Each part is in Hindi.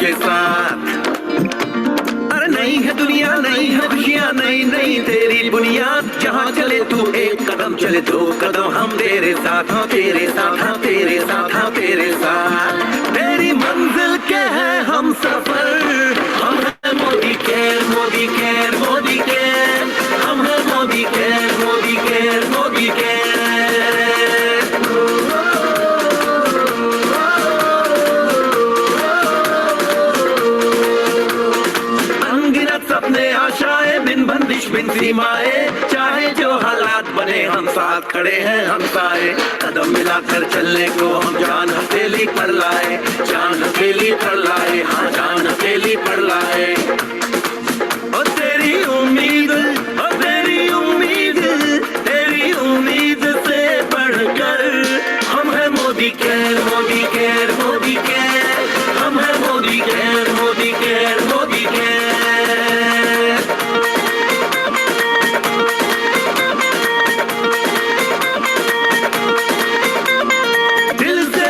के साथ। अरे नई है दुनिया, नई है खुशियाँ, नई नई तेरी बुनियाद। जहाँ चले तू एक कदम, चले दो कदम, हम तेरे साथ, हाँ तेरे साथ, हाँ तेरे साथ, हाँ तेरे साथ। तेरी मंजिल के है हम सफर, हम है Modicare, Modicare, Modicare. हम है Modicare, Modicare, Modi care. अनगिनत सपने आशाएं, बिन बंदिश बिन सीमाएं। चाहे जो हालात बने, हम साथ खड़े हैं हम सारे। कदम मिलाकर चलने को हम जान हथेली पर लाए, जान हथेली पर लाए, हाँ जान हथेली पर लाए। ओ तेरी उम्मीद, ओ तेरी उम्मीद, तेरी उम्मीद से बढ़कर हम है Modicare, Modicare, Modicare. हम है Modicare, Modicare, Modi care. दिल से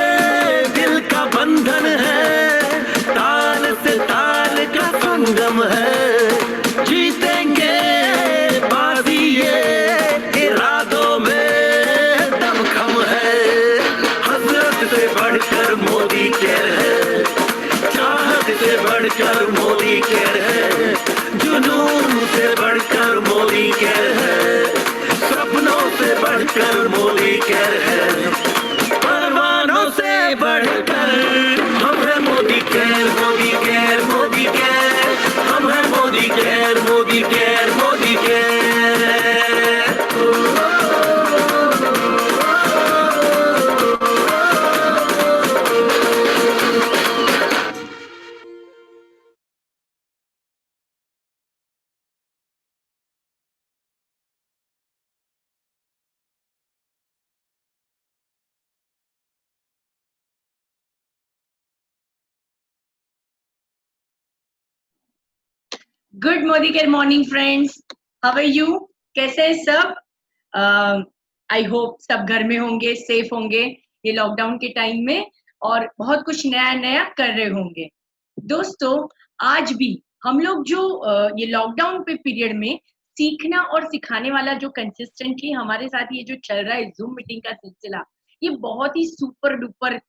दिल का बंधन है, ताल से ताल का संगम है। जीतेंगे बाजी ये इरादों में दमखम है। हसरत से बढ़कर मोदी केयर है, चाहत से बढ़कर मोदी केयर है। जुनून से बढ़कर मोदी केयर है, सपनों से बढ़कर मोदी केयर है। परवानों से बढ़कर हम है Modicare, Modicare, Modicare. हम है Modicare, Modicare, Modicare. Good Modicare morning friends, how are you? कैसे हैं सब? आई होप सब घर में होंगे, सेफ होंगे ये लॉकडाउन के टाइम में, और बहुत कुछ नया नया कर रहे होंगे। दोस्तों, आज भी हम लोग जो ये लॉकडाउन पे पीरियड में सीखना और सिखाने वाला जो कंसिस्टेंटली हमारे साथ ये जो चल रहा है जूम मीटिंग का सिलसिला, ये बहुत ही सुपर डुपर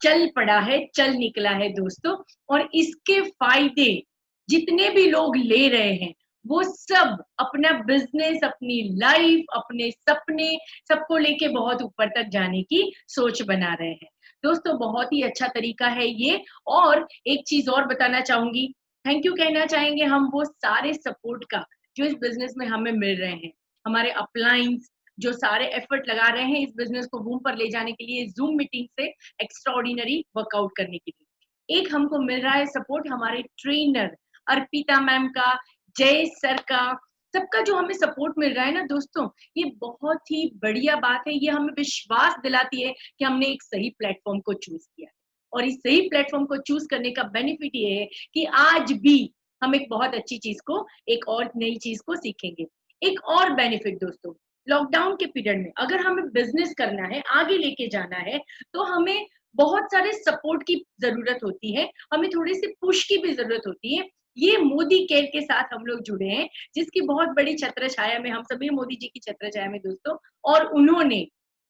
चल पड़ा है, चल निकला है दोस्तों। और इसके फायदे जितने भी लोग ले रहे हैं, वो सब अपना बिजनेस, अपनी लाइफ, अपने सपने, सबको लेके बहुत ऊपर तक जाने की सोच बना रहे हैं। दोस्तों, बहुत ही अच्छा तरीका है ये। और एक चीज और बताना चाहूंगी, थैंक यू कहना चाहेंगे हम वो सारे सपोर्ट का जो इस बिजनेस में हमें मिल रहे हैं। हमारे अपलाइंस जो सारे एफर्ट लगा रहे हैं इस बिजनेस को बूम पर ले जाने के लिए, जूम मीटिंग से एक्स्ट्राऑर्डिनरी वर्कआउट करने के लिए। एक हमको मिल रहा है सपोर्ट हमारे ट्रेनर अर्पिता मैम का, जय सर का, सबका जो हमें सपोर्ट मिल रहा है ना दोस्तों, ये बहुत ही बढ़िया बात है। ये हमें विश्वास दिलाती है कि हमने एक सही प्लेटफॉर्म को चूज किया है। और इस सही प्लेटफॉर्म को चूज करने का बेनिफिट ये है कि आज भी हम एक बहुत अच्छी चीज को, एक और नई चीज को सीखेंगे। एक और बेनिफिट दोस्तों, लॉकडाउन के पीरियड में अगर हमें बिजनेस करना है, आगे लेके जाना है, तो हमें बहुत सारे सपोर्ट की जरूरत होती है, हमें थोड़ी सी पुश की भी जरूरत होती है। ये मोदी केयर के साथ हम लोग जुड़े हैं, जिसकी बहुत बड़ी छत्र छाया में हम सभी मोदी जी की छत्र छाया में दोस्तों। और उन्होंने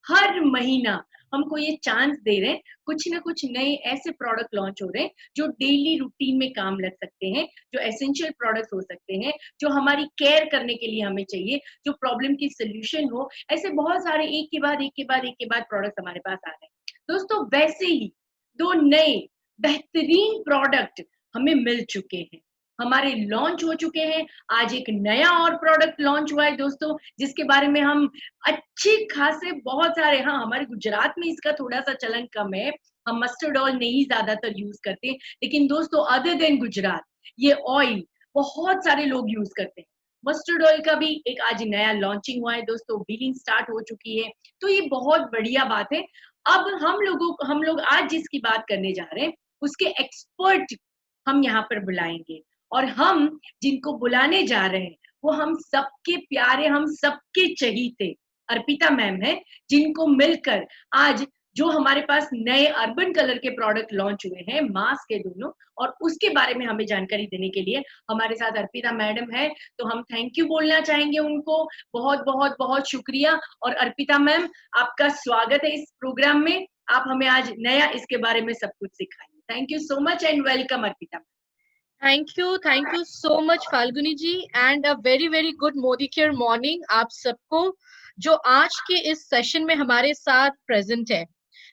हर महीना हमको ये चांस दे रहे हैं, कुछ ना कुछ नए ऐसे प्रोडक्ट लॉन्च हो रहे हैं जो डेली रूटीन में काम लग सकते हैं, जो एसेंशियल प्रोडक्ट्स हो सकते हैं, जो हमारी केयर करने के लिए हमें चाहिए, जो प्रॉब्लम की सोल्यूशन हो। ऐसे बहुत सारे एक के बाद एक के बाद एक के बाद प्रोडक्ट हमारे पास आ रहे हैं दोस्तों। वैसे ही दो नए बेहतरीन प्रोडक्ट हमें मिल चुके हैं, हमारे लॉन्च हो चुके हैं। आज एक नया और प्रोडक्ट लॉन्च हुआ है दोस्तों, जिसके बारे में हम अच्छे खासे बहुत सारे, हाँ हमारे गुजरात में इसका थोड़ा सा चलन कम है, हम मस्टर्ड ऑयल नहीं ज्यादातर यूज करते, लेकिन दोस्तों अदर देन गुजरात ये ऑयल बहुत सारे लोग यूज करते हैं। मस्टर्ड ऑयल का भी एक आज नया लॉन्चिंग हुआ है दोस्तों, डीलिंग स्टार्ट हो चुकी है, तो ये बहुत बढ़िया बात है। अब हम लोग आज जिसकी बात करने जा रहे हैं उसके एक्सपर्ट हम यहाँ पर बुलाएंगे, और हम जिनको बुलाने जा रहे हैं वो हम सबके प्यारे, हम सबके चहीते अर्पिता मैम है, जिनको मिलकर आज जो हमारे पास नए अर्बन कलर के प्रोडक्ट लॉन्च हुए हैं, मास्क के दोनों, और उसके बारे में हमें जानकारी देने के लिए हमारे साथ अर्पिता मैडम है। तो हम थैंक यू बोलना चाहेंगे उनको, बहुत बहुत बहुत शुक्रिया। और अर्पिता मैम, आपका स्वागत है इस प्रोग्राम में। आप हमें आज नया इसके बारे में सब कुछ सिखाइए। Thank you so much and welcome Arpita. Thank you so much Falguni ji, and a very very good Modicare morning आप सबको जो आज के इस सेशन में हमारे साथ प्रेजेंट है।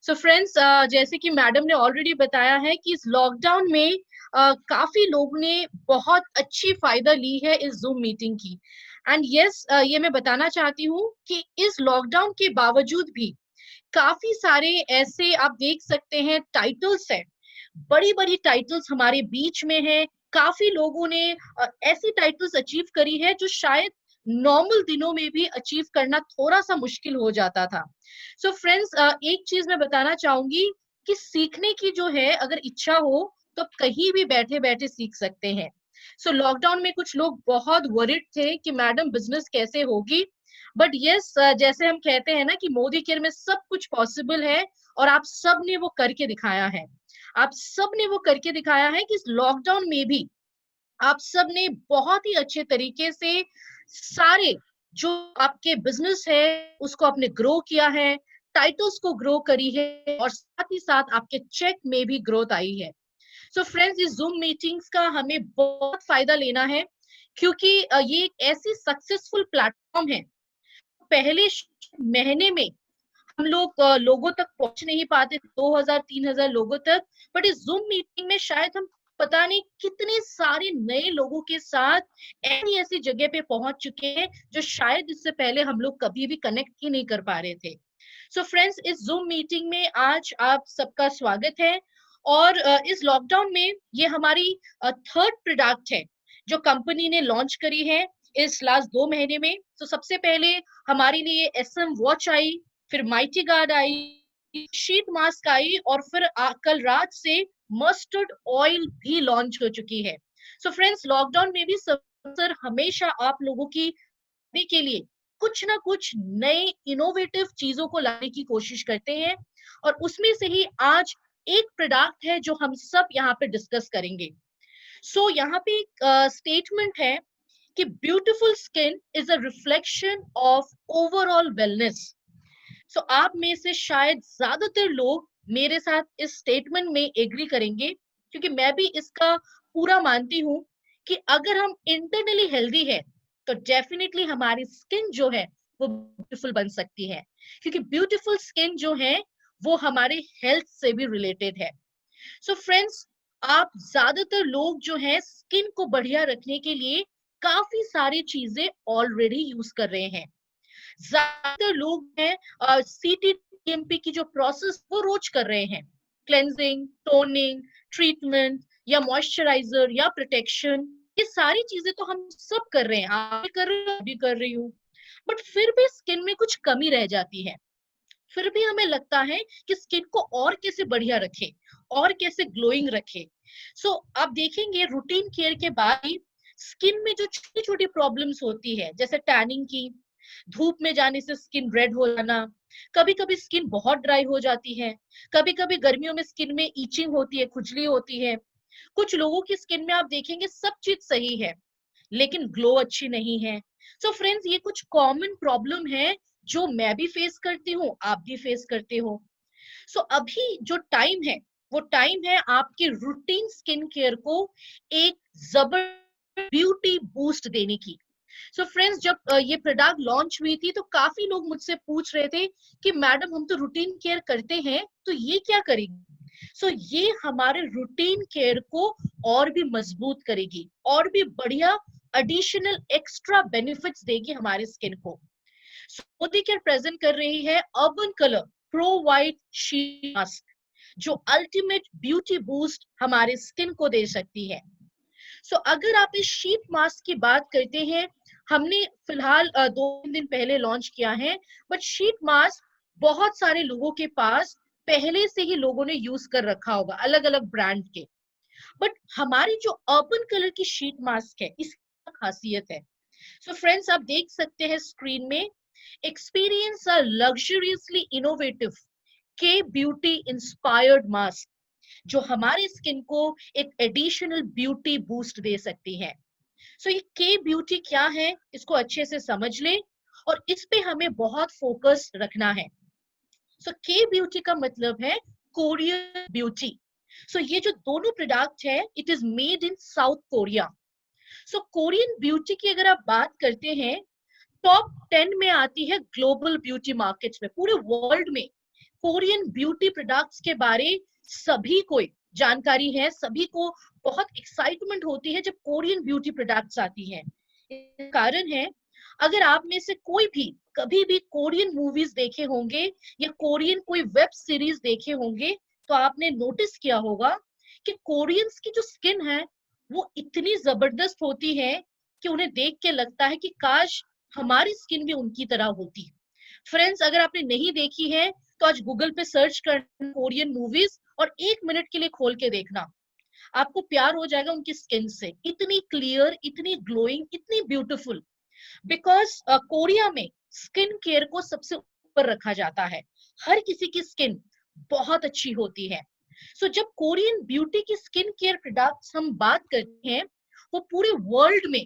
सो फ्रेंड्स, जैसे कि मैडम ने ऑलरेडी बताया है कि इस लॉकडाउन में काफी लोगों ने बहुत अच्छी फायदा ली है इस जूम मीटिंग की। एंड यस, ये मैं बताना चाहती हूँ कि इस लॉकडाउन के बावजूद भी काफी सारे ऐसे आप देख सकते हैं टाइटल्स है, बड़ी बड़ी टाइटल्स हमारे बीच में है। काफी लोगों ने ऐसी टाइटल्स अचीव करी है जो शायद नॉर्मल दिनों में भी अचीव करना थोड़ा सा मुश्किल हो जाता था। सो फ्रेंड्स, एक चीज मैं बताना चाहूंगी कि सीखने की जो है अगर इच्छा हो तो कहीं भी बैठे बैठे सीख सकते हैं। सो लॉकडाउन में कुछ लोग बहुत वरिड थे कि मैडम बिजनेस कैसे होगी, बट यस, जैसे हम कहते हैं ना कि मोदी केयर में सब कुछ पॉसिबल है, और आप सब ने वो करके दिखाया है। आप सब ने वो करके दिखाया है कि इस लॉकडाउन में भी आप सब ने बहुत ही अच्छे तरीके से सारे जो आपके बिजनेस है उसको आपने ग्रो किया है, टाइटल्स को ग्रो करी है, और साथ ही साथ आपके चेक में भी ग्रोथ आई है। सो फ्रेंड्स, इस जूम मीटिंग्स का हमें बहुत फायदा लेना है, क्योंकि ये एक ऐसी सक्सेसफुल प्लेटफॉर्म है। पहले महीने में हम लोग लोगों तक पहुंच नहीं पाते, 2000-3000 लोगों तक, बट इस जूम मीटिंग में शायद हम पता नहीं कितने सारे नए लोगों के साथ ऐसी ऐसी जगह पे पहुंच चुके हैं जो शायद इससे पहले हम लोग कभी भी कनेक्ट ही नहीं कर पा रहे थे। सो फ्रेंड्स, इस जूम मीटिंग में आज आप सबका स्वागत है। और इस लॉकडाउन में ये हमारी थर्ड प्रोडक्ट है जो कंपनी ने लॉन्च करी है इस लास्ट 2 महीने में। तो सबसे पहले हमारे लिए SM वॉच आई, फिर mighty guard I, sheet mask I, और फिर कल रात से मस्टर्ड ऑयल भी लॉन्च हो चुकी है। सो फ्रेंड्स, लॉकडाउन में भी सर हमेशा आप लोगों की के लिए कुछ ना कुछ नए इनोवेटिव चीजों को लाने की कोशिश करते हैं, और उसमें से ही आज एक प्रोडक्ट है जो हम सब यहाँ पे डिस्कस करेंगे। सो यहाँ पे एक स्टेटमेंट है कि beautiful skin is a reflection of overall wellness. So आप में से शायद ज्यादातर लोग मेरे साथ इस स्टेटमेंट में एग्री करेंगे, क्योंकि मैं भी इसका पूरा मानती हूँ कि अगर हम इंटरनली हेल्दी है तो डेफिनेटली हमारी स्किन जो है वो ब्यूटीफुल बन सकती है, क्योंकि ब्यूटीफुल स्किन जो है वो हमारे हेल्थ से भी रिलेटेड है। सो फ्रेंड्स, आप ज्यादातर लोग जो है स्किन को बढ़िया रखने के लिए काफी सारी चीजें ऑलरेडी यूज कर रहे हैं। ज्यादातर लोग हैं CTTMP की जो प्रोसेस वो रोज कर रहे हैं, क्लेंजिंग, टोनिंग, ट्रीटमेंट या मॉइस्चराइजर या प्रोटेक्शन, ये सारी चीजें तो हम सब कर रहे हैं, आप भी कर रहे हो, मैं भी कर रही हूँ। बट फिर भी स्किन में कुछ कमी रह जाती है। फिर भी हमें लगता है कि स्किन को और कैसे बढ़िया रखे, और कैसे ग्लोइंग रखे। सो आप देखेंगे रूटीन केयर के बाद स्किन में जो छोटी छोटी प्रॉब्लम्स होती है, जैसे टैनिंग की, धूप में जाने से स्किन रेड हो जाना, कभी कभी स्किन बहुत ड्राई हो जाती है, कभी कभी गर्मियों में स्किन में ईचिंग होती है, खुजली होती है। कुछ लोगों की स्किन में आप देखेंगे सब चीज सही है लेकिन ग्लो अच्छी नहीं है। सो फ्रेंड्स, ये कुछ कॉमन प्रॉब्लम है जो मैं भी फेस करती हूँ, आप भी फेस करते हो। सो अभी जो टाइम है वो टाइम है आपके रूटीन स्किन केयर को एक जबरदस्त ब्यूटी बूस्ट देने की। सो फ्रेंड्स, जब ये प्रोडक्ट लॉन्च हुई थी तो काफी लोग मुझसे पूछ रहे थे कि मैडम हम तो रूटीन केयर करते हैं तो ये क्या करेगी। सो ये हमारे रूटीन केयर को और भी मजबूत करेगी, और भी बढ़िया एडिशनल एक्स्ट्रा बेनिफिट्स देगी हमारे स्किन को। मोदी केयर प्रेजेंट कर रही है urban colour pro white sheet mask, जो अल्टीमेट ब्यूटी बूस्ट हमारे स्किन को दे सकती है। सो अगर आप इस शीट मास्क की बात करते हैं, हमने फिलहाल 2 दिन पहले लॉन्च किया है, बट शीट मास्क बहुत सारे लोगों के पास पहले से ही लोगों ने यूज कर रखा होगा, अलग अलग ब्रांड के। बट हमारी जो अर्बन कलर की शीट मास्क है, इसकी खासियत है। सो फ्रेंड्स, आप देख सकते हैं स्क्रीन में, experience a luxuriously innovative के ब्यूटी इंस्पायर्ड मास्क, जो हमारे स्किन को एक एडिशनल ब्यूटी बूस्ट दे सकती है। सो ये के ब्यूटी क्या है, इसको अच्छे से समझ ले और इस पे हमें बहुत फोकस रखना है। सो के ब्यूटी का मतलब है कोरियन ब्यूटी। सो ये जो दोनों प्रोडक्ट है, it is made in south Korea. So Korean beauty की अगर आप बात करते हैं, टॉप 10 में आती है ग्लोबल ब्यूटी मार्केट्स में। पूरे वर्ल्ड में कोरियन ब्यूटी प्रोडक्ट्स के बारे सभी को जानकारी है, सभी को बहुत एक्साइटमेंट होती है जब कोरियन ब्यूटी प्रोडक्ट्स आती है। कारण है, अगर आप में से कोई भी कभी भी कोरियन मूवीज देखे होंगे या कोरियन कोई वेब सीरीज देखे होंगे, तो आपने नोटिस किया होगा कि कोरियंस की जो स्किन है वो इतनी जबरदस्त होती है कि उन्हें देख के लगता है कि काश हमारी स्किन भी उनकी तरह होती। फ्रेंड्स, अगर आपने नहीं देखी है तो आज गूगल पे सर्च करना कोरियन मूवीज और 1 मिनट के लिए खोल के देखना, आपको प्यार हो जाएगा उनकी स्किन से। इतनी क्लियर, इतनी ग्लोइंग, इतनी ब्यूटीफुल। बिकॉज कोरिया में स्किन केयर को सबसे ऊपर रखा जाता है। हर किसी की स्किन बहुत अच्छी होती है। सो जब कोरियन ब्यूटी की स्किन केयर प्रोडक्ट्स हम बात करते हैं, वो पूरे वर्ल्ड में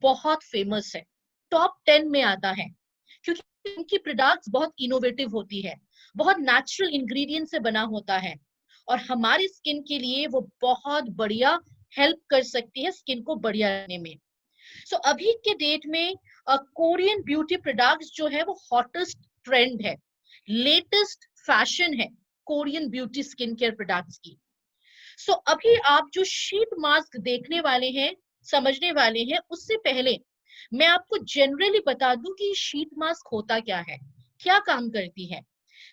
बहुत फेमस है, टॉप 10 में आता है, क्योंकि उनकी प्रोडक्ट्स बहुत इनोवेटिव होती है, बहुत नेचुरल इंग्रेडिएंट से बना होता है और हमारी स्किन के लिए वो बहुत बढ़िया हेल्प कर सकती है स्किन को बढ़िया रहने में। सो अभी के डेट में कोरियन ब्यूटी प्रोडक्ट्स जो है वो हॉटेस्ट ट्रेंड है, लेटेस्ट फैशन है Korean beauty skin care products की। सो अभी आप जो शीट मास्क देखने वाले हैं, समझने वाले हैं, उससे पहले मैं आपको जनरली बता दूं कि शीट मास्क होता क्या है, क्या काम करती है।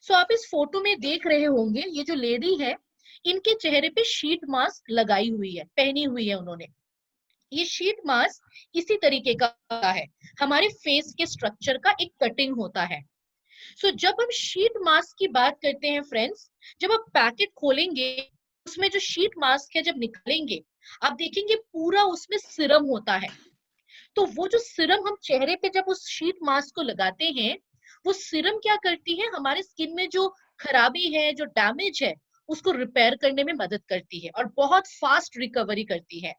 सो आप इस फोटो में देख रहे होंगे, ये जो लेडी है इनके चेहरे पे शीट मास्क लगाई हुई है, पहनी हुई है उन्होंने। ये शीट मास्क इसी तरीके का है, हमारे फेस के स्ट्रक्चर का एक कटिंग होता है। सो जब हम शीट मास्क की बात करते हैं फ्रेंड्स, जब आप पैकेट खोलेंगे, उसमें जो शीट मास्क है जब निकालेंगे, आप देखेंगे पूरा उसमें सिरम होता है। तो वो जो सिरम हम चेहरे पे जब उस शीट मास्क को लगाते हैं, वो सिरम क्या करती है, हमारे स्किन में जो खराबी है, जो डैमेज है, उसको रिपेयर करने में मदद करती है और बहुत फास्ट रिकवरी करती है।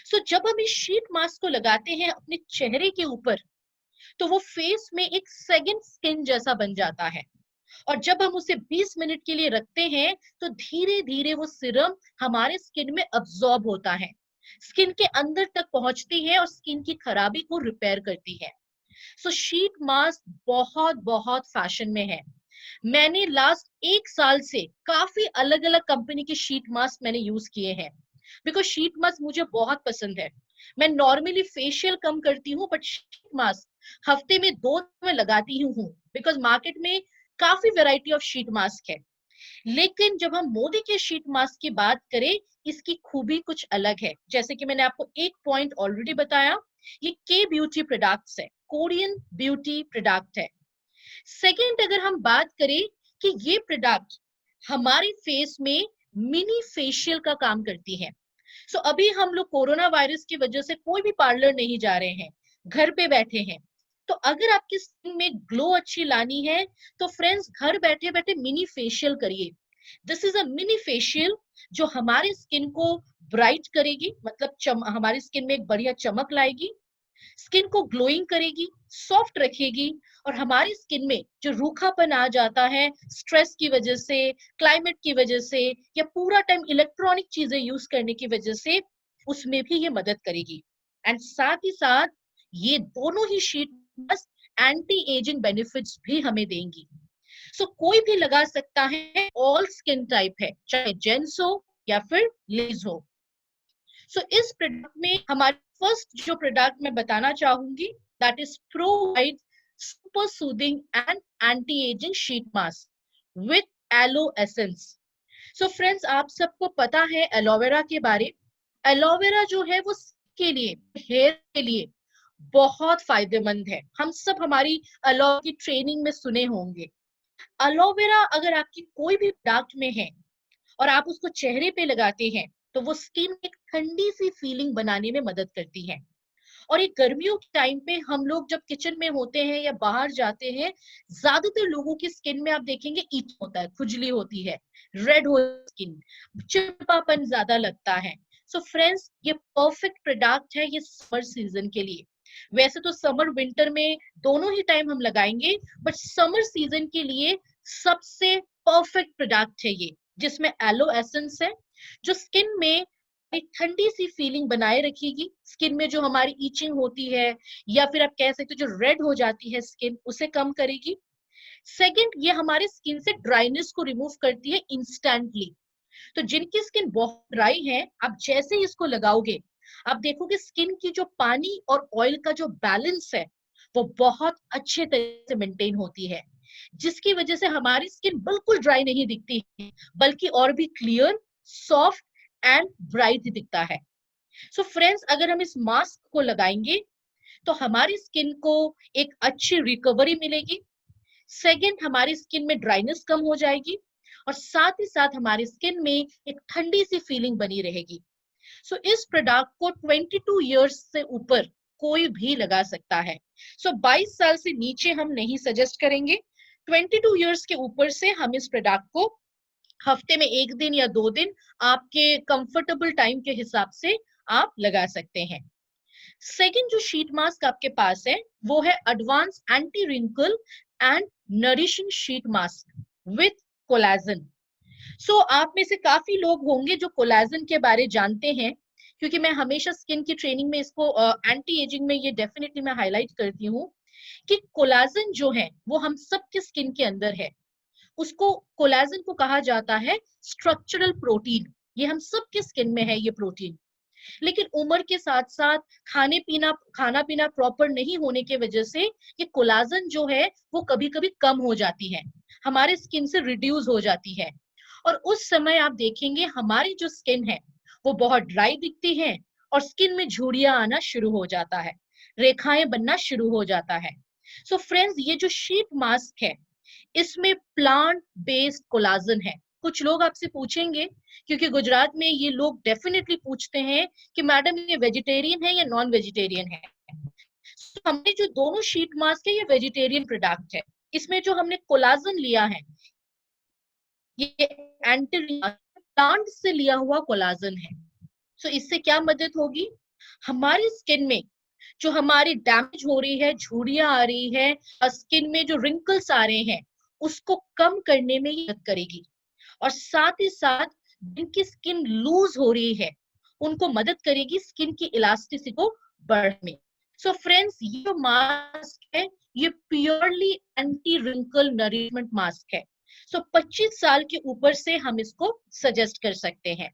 सो जब हम इस शीट मास्क को लगाते हैं अपने चेहरे के ऊपर, तो वो फेस में एक सेकंड स्किन जैसा बन जाता है और जब हम उसे 20 मिनट के लिए रखते हैं, तो धीरे धीरे वो सिरम हमारे स्किन में अब्सॉर्ब होता है, स्किन के अंदर तक पहुंचती है और स्किन की खराबी को रिपेयर करती है। सो शीट मास्क बहुत बहुत फैशन में है। मैंने लास्ट 1 साल से काफी अलग अलग कंपनी के शीट मास्क मैंने यूज किए हैं, बिकॉज शीट मास्क मुझे बहुत पसंद है। मैं नॉर्मली फेशियल कम करती हूँ, बट शीट मास्क हफ्ते में 2 मैं लगाती हूँ, बिकॉज मार्केट में काफी वैरायटी ऑफ शीट मास्क है। लेकिन जब हम मोदी के शीट मास्क की बात करें, इसकी खूबी कुछ अलग है। जैसे कि मैंने आपको एक पॉइंट ऑलरेडी बताया, ये के ब्यूटी प्रोडक्ट्स है, कोरियन ब्यूटी प्रोडक्ट है। सेकेंड, अगर हम बात करें कि ये प्रोडक्ट हमारे फेस में मिनी फेशियल का काम करती है। सो अभी हम लोग कोरोना वायरस की वजह से कोई भी पार्लर नहीं जा रहे हैं, घर पे बैठे हैं। तो अगर आपकी स्किन में ग्लो अच्छी लानी है, तो फ्रेंड्स घर बैठे बैठे मिनी फेशियल करिए। This is a mini facial जो हमारी स्किन को ब्राइट करेगी, मतलब हमारी स्किन में एक बढ़िया चमक लाएगी, स्किन को ग्लोइंग करेगी, सॉफ्ट रखेगी और हमारी स्किन में जो रूखापन आ जाता है स्ट्रेस की वजह से, क्लाइमेट की वजह से या पूरा टाइम इलेक्ट्रॉनिक चीजें यूज करने की वजह से, उसमें भी ये मदद करेगी। एंड साथ ही साथ ये दोनों ही sheet mask anti aging benefits भी हमें देंगी। सो कोई भी लगा सकता है, ऑल स्किन टाइप है, चाहे जेंट्स हो या फिर लेडीज हो। सो इस प्रोडक्ट में हमारे फर्स्ट जो प्रोडक्ट मैं बताना चाहूंगी, that is pro white super soothing and anti ageing sheet mask with aloe essence. So friends, आप सबको पता है एलोवेरा के बारे। एलोवेरा जो है वो के लिए, हेयर के लिए बहुत फायदेमंद है। हम सब हमारी एलोवेरा की ट्रेनिंग में सुने होंगे। एलोवेरा अगर आपकी कोई भी प्रोडक्ट में है और आप उसको चेहरे पे लगाते हैं, तो वो स्किन एक ठंडी सी फीलिंग बनाने में मदद करती है और ये गर्मियों के टाइम पे हम लोग जब किचन में होते हैं या बाहर जाते हैं, ज्यादातर लोगों की स्किन में आप देखेंगे इच होता है, खुजली होती है, रेड हो स्किन, चिपचिपापन ज्यादा लगता है। सो फ्रेंड्स, ये परफेक्ट प्रोडक्ट है ये समर सीजन के लिए। वैसे तो समर विंटर में दोनों ही टाइम हम लगाएंगे, बट समर सीजन के लिए सबसे परफेक्ट प्रोडक्ट है ये, जिसमें एलो एसेंस है, जो स्किन में एक ठंडी सी फीलिंग बनाए रखेगी। स्किन में जो हमारी ईचिंग होती है, या फिर आप कह सकते हो जो रेड हो जाती है स्किन, उसे कम करेगी। सेकंड, ये हमारे स्किन से ड्राइनेस को रिमूव करती है इंस्टेंटली। तो जिनकी स्किन बहुत ड्राई है, आप जैसे ही इसको लगाओगे, आप देखोगे स्किन की जो पानी और ऑयल का जो बैलेंस है वो बहुत अच्छे तरीके से मेंटेन होती है, जिसकी वजह से हमारी स्किन बिल्कुल ड्राई नहीं दिखती है, बल्कि और भी क्लियर, सॉफ्ट एंड ब्राइट दिखता है। सो फ्रेंड्स, अगर हम इस मास्क को लगाएंगे तो हमारी स्किन को एक अच्छी रिकवरी मिलेगी। सेकंड, हमारी स्किन में ड्राइनेस कम हो जाएगी, और साथ ही साथ हमारी स्किन में एक ठंडी सी फीलिंग बनी रहेगी। सो इस प्रोडक्ट को 22 इयर्स से ऊपर कोई भी लगा सकता है। सो 22 साल से नीचे हम नहीं सजेस्ट करेंगे। 22 इयर्स के ऊपर से हम इस प्रोडक्ट को हफ्ते में 1 दिन या 2 दिन आपके कंफर्टेबल टाइम के हिसाब से आप लगा सकते हैं। सेकंड जो शीट मास्क आपके पास है वो है advance anti wrinkle and nourishing sheet mask with collagen. So आप में से काफी लोग होंगे जो कोलाजन के बारे जानते हैं, क्योंकि मैं हमेशा स्किन की ट्रेनिंग में इसको एंटी एजिंग में ये डेफिनेटली मैं हाईलाइट करती हूँ कि कोलाजन जो है वो हम सबके स्किन के अंदर है। उसको, कोलाजन को कहा जाता है स्ट्रक्चरल प्रोटीन। ये हम सबके स्किन में है ये प्रोटीन, लेकिन उम्र के साथ साथ खाना पीना प्रॉपर नहीं होने की वजह से ये कोलाजन जो है वो कभी कभी कम हो जाती है, हमारे स्किन से रिड्यूस हो जाती है। और उस समय आप देखेंगे हमारी जो स्किन है वो बहुत ड्राई दिखती है, और स्किन में झुर्रियां आना शुरू हो जाता है, रेखाएं बनना शुरू हो जाता है। सो फ्रेंड्स, ये जो शीट मास्क है इसमें प्लांट बेस्ड कोलाजन है। कुछ लोग आपसे पूछेंगे, क्योंकि गुजरात में ये लोग डेफिनेटली पूछते हैं कि मैडम ये वेजिटेरियन है या नॉन वेजिटेरियन है। तो हमने जो दोनों शीट मास्क है ये वेजिटेरियन प्रोडक्ट है। इसमें जो हमने कोलाजन लिया है ये एंटी प्लांट से लिया हुआ कोलाजन है। सो इससे क्या मदद होगी, हमारी स्किन में जो हमारी डैमेज हो रही है, झुर्रियां आ रही है, स्किन में जो रिंकल्स आ रहे हैं उसको कम करने में ये मदद करेगी। और साथ ही साथ जिनकी स्किन लूज हो रही है उनको मदद करेगी स्किन की इलास्टिसिटी को बढ़ने में। सो फ्रेंड्स, ये जो मास्क है ये purely anti wrinkle nourishment mask है। सो 25 साल के ऊपर से हम इसको सजेस्ट कर सकते हैं।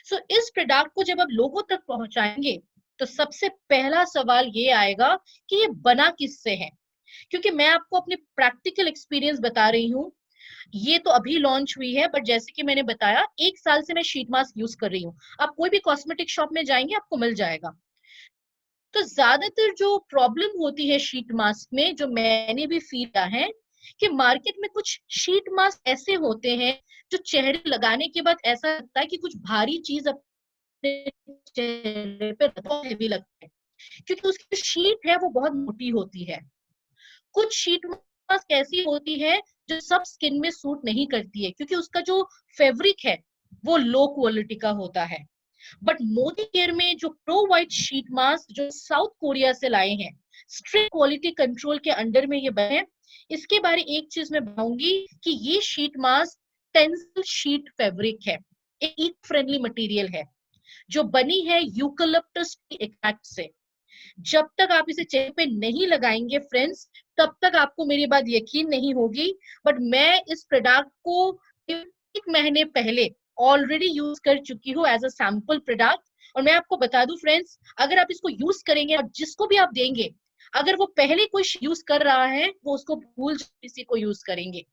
सो इस प्रोडक्ट को जब आप लोगों तक पहुंचाएंगे तो सबसे पहला सवाल ये आएगा कि ये बना किससे है, क्योंकि मैं आपको अपने प्रैक्टिकल एक्सपीरियंस बता रही हूँ। ये तो अभी लॉन्च हुई है, बट जैसे कि मैंने बताया 1 साल से मैं शीट मास्क यूज कर रही हूँ। आप कोई भी कॉस्मेटिक शॉप में जाएंगे आपको मिल जाएगा। तो ज्यादातर जो प्रॉब्लम होती है शीट मास्क में, जो मैंने भी फील किया है, कि मार्केट में कुछ शीट मास्क ऐसे होते हैं जो चेहरे लगाने के बाद ऐसा लगता है कि कुछ भारी चीज अपने चेहरे पे हेवी लगता है, क्योंकि उसकी शीट है वो बहुत मोटी होती है। कुछ शीट मास्क ऐसी होती है जो सब स्किन में सूट नहीं करती है, क्योंकि उसका जो फैब्रिक है वो लो क्वालिटी का होता है। बट मोदी केयर में जो प्रो वाइट शीट मास्क जो साउथ कोरिया से लाए हैं, स्ट्रिक्ट क्वालिटी कंट्रोल के अंडर में ये बने। इसके बारे एक चीज मैं बताऊंगी कि ये sheet mask tensile sheet fabric है, एक इको फ्रेंडली मटेरियल है जो बनी है यूकलिप्टस एक्सट्रैक्ट से। जब तक आप इसे चेहरे पे नहीं लगाएंगे फ्रेंड्स, तब तक आपको मेरी बात यकीन नहीं होगी। बट मैं इस प्रोडक्ट को 1 महीने पहले ऑलरेडी यूज कर चुकी हूँ एज अ सैंपल प्रोडक्ट। और मैं आपको बता दूं फ्रेंड्स, अगर आप इसको यूज करेंगे और जिसको भी आप देंगे, अगर वो पहले कोई यूज कर रहा है वो उसको भूल किसी को यूज करेंगे,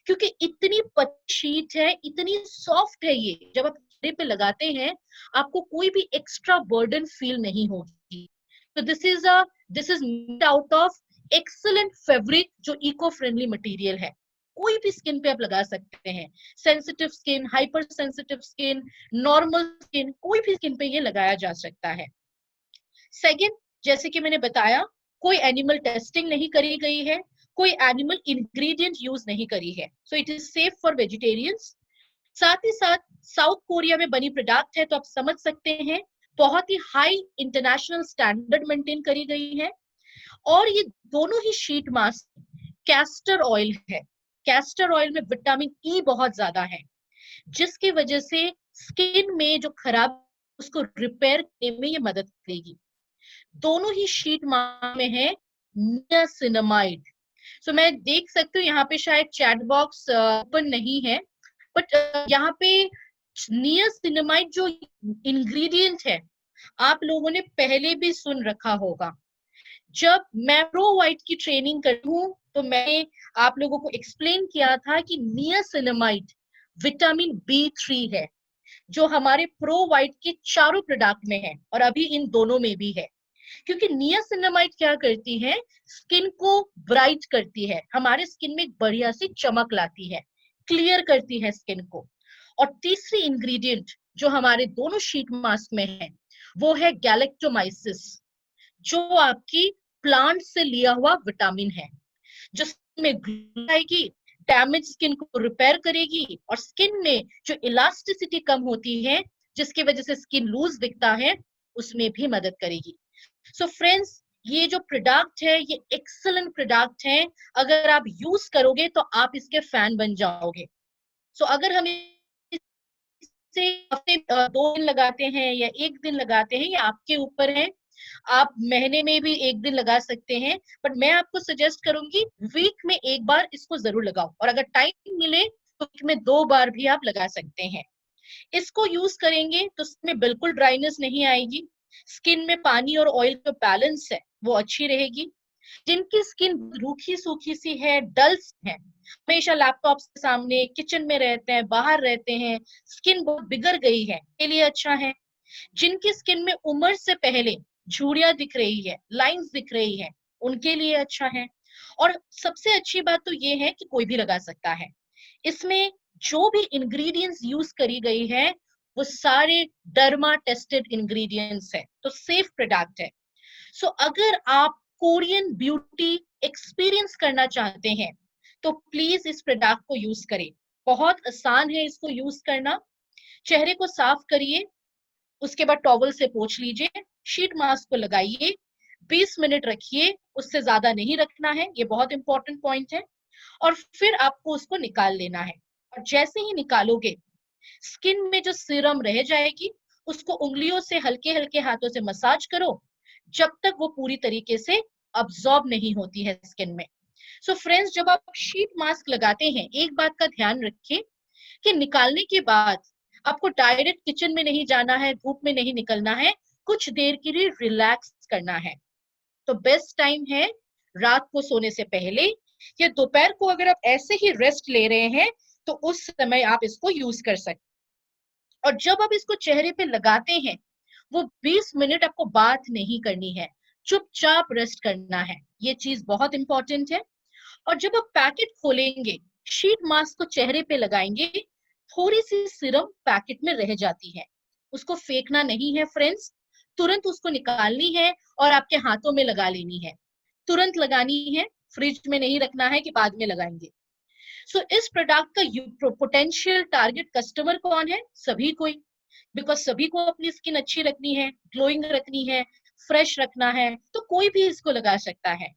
क्योंकि इतनी पतली शीट है, इतनी सॉफ्ट है ये, जब आप चेहरे पे लगाते हैं आपको कोई भी एक्स्ट्रा बर्डन फील नहीं होगी। तो this is made out of excellent fabric जो इको फ्रेंडली मटेरियल है। कोई भी स्किन पे आप लगा सकते हैं, sensitive skin, hyper sensitive skin, normal skin, कोई भी स्किन पे ये लगाया जा सकता है। सेकंड, जैसे कि मैंने बताया, कोई एनिमल टेस्टिंग नहीं करी गई है, कोई एनिमल इंग्रेडिएंट यूज नहीं करी है, so it is safe for vegetarians. साथ ही साथ साउथ कोरिया में बनी प्रोडक्ट है, तो आप समझ सकते हैं बहुत ही हाई इंटरनेशनल स्टैंडर्ड मेंटेन करी गई है। और ये दोनों ही शीट मास्क कैस्टर ऑयल है। कैस्टर ऑयल में विटामिन ई बहुत ज्यादा है, जिसकी वजह से स्किन में जो खराब उसको रिपेयर करने में ये मदद करेगी। दोनों ही शीट मास्क में है नियासिनामाइड। सो मैं देख सकती हूँ यहाँ पे शायद चैट बॉक्स ओपन नहीं है, बट यहाँ पे नियासिनामाइड जो इंग्रेडिएंट है आप लोगों ने पहले भी सुन रखा होगा। जब मैं प्रो वाइट की ट्रेनिंग करती हूँ तो मैंने आप लोगों को एक्सप्लेन किया था कि नियासिनामाइड विटामिन बी 3 है, जो हमारे प्रो वाइट के चारों प्रोडक्ट में है और अभी इन दोनों में भी है। क्योंकि नियासिनामाइड क्या करती है, स्किन को ब्राइट करती है, हमारे स्किन में एक बढ़िया सी चमक लाती है, क्लियर करती है स्किन को। और तीसरी इंग्रेडिएंट जो हमारे दोनों शीट मास्क में है वो है गैलेक्टोमाइसिस, जो आपकी प्लांट से लिया हुआ विटामिन है, जो स्किन में ग्लो आएगी, डैमेज स्किन को रिपेयर करेगी और स्किन में जो इलास्टिसिटी कम होती है जिसकी वजह से स्किन लूज दिखता है उसमें भी मदद करेगी। सो फ्रेंड्स, ये जो प्रोडक्ट है ये एक्सीलेंट प्रोडक्ट है, अगर आप यूज करोगे तो आप इसके फैन बन जाओगे। सो अगर हम इसे हफ्ते 2 दिन लगाते हैं या 1 दिन लगाते हैं, ये आपके ऊपर है, आप महीने में भी 1 दिन लगा सकते हैं, बट मैं आपको सजेस्ट करूंगी वीक में 1 बार इसको जरूर लगाओ, और अगर टाइम मिले तो वीक में 2 बार भी आप लगा सकते हैं। इसको यूज करेंगे तो उसमें बिल्कुल ड्राइनेस नहीं आएगी, स्किन में पानी और ऑयल का बैलेंस है वो अच्छी रहेगी। जिनकी स्किन रूखी सूखी सी है, डल है, हमेशा लैपटॉप के सामने किचन में रहते हैं, बाहर रहते हैं, स्किन बहुत बिगड़ गई है, के लिए अच्छा है। जिनकी स्किन में उम्र से पहले झुर्रियां दिख रही है, लाइंस दिख रही है, उनके लिए अच्छा है। और सबसे अच्छी बात तो ये है कि कोई भी लगा सकता है। इसमें जो भी इंग्रेडिएंट्स यूज करी गई है वो सारे डर्मा टेस्टेड इंग्रेडिएंट्स है, तो सेफ प्रोडक्ट है। सो अगर आप कोरियन ब्यूटी एक्सपीरियंस करना चाहते हैं तो प्लीज इस प्रोडक्ट को यूज करें। बहुत आसान है इसको यूज करना। चेहरे को साफ करिए, उसके बाद टॉवल से पोंछ लीजिए, शीट मास्क को लगाइए, 20 मिनट रखिए, उससे ज्यादा नहीं रखना है, ये बहुत इंपॉर्टेंट पॉइंट है। और फिर आपको उसको निकाल लेना है, और जैसे ही निकालोगे स्किन में जो सीरम रह जाएगी उसको उंगलियों से हल्के हल्के हाथों से मसाज करो जब तक वो पूरी तरीके से अब्सॉर्ब नहीं होती है स्किन में। सो फ्रेंड्स, जब आप शीट मास्क लगाते हैं एक बात का ध्यान रखिए कि निकालने के बाद आपको डायरेक्ट किचन में नहीं जाना है, धूप में नहीं निकलना है, कुछ देर के लिए रिलैक्स करना है। तो बेस्ट टाइम है रात को सोने से पहले या दोपहर को, अगर आप ऐसे ही रेस्ट ले रहे हैं तो उस समय आप इसको यूज कर सकते। और जब आप इसको चेहरे पे लगाते हैं वो 20 मिनट आपको बात नहीं करनी है, चुपचाप रेस्ट करना है, ये चीज बहुत इंपॉर्टेंट है। और जब आप पैकेट खोलेंगे, शीट मास्क को चेहरे पे लगाएंगे, थोड़ी सी सिरम पैकेट में रह जाती है, उसको फेंकना नहीं है फ्रेंड्स, तुरंत उसको निकालनी है और आपके हाथों में लगा लेनी है, तुरंत लगानी है, फ्रिज में नहीं रखना है कि बाद में लगाएंगे। सो इस प्रोडक्ट का पोटेंशियल टारगेट कस्टमर कौन है? सभी कोई, बिकॉज सभी को अपनी स्किन अच्छी रखनी है, ग्लोइंग रखनी है, फ्रेश रखना है, तो कोई भी इसको लगा सकता है।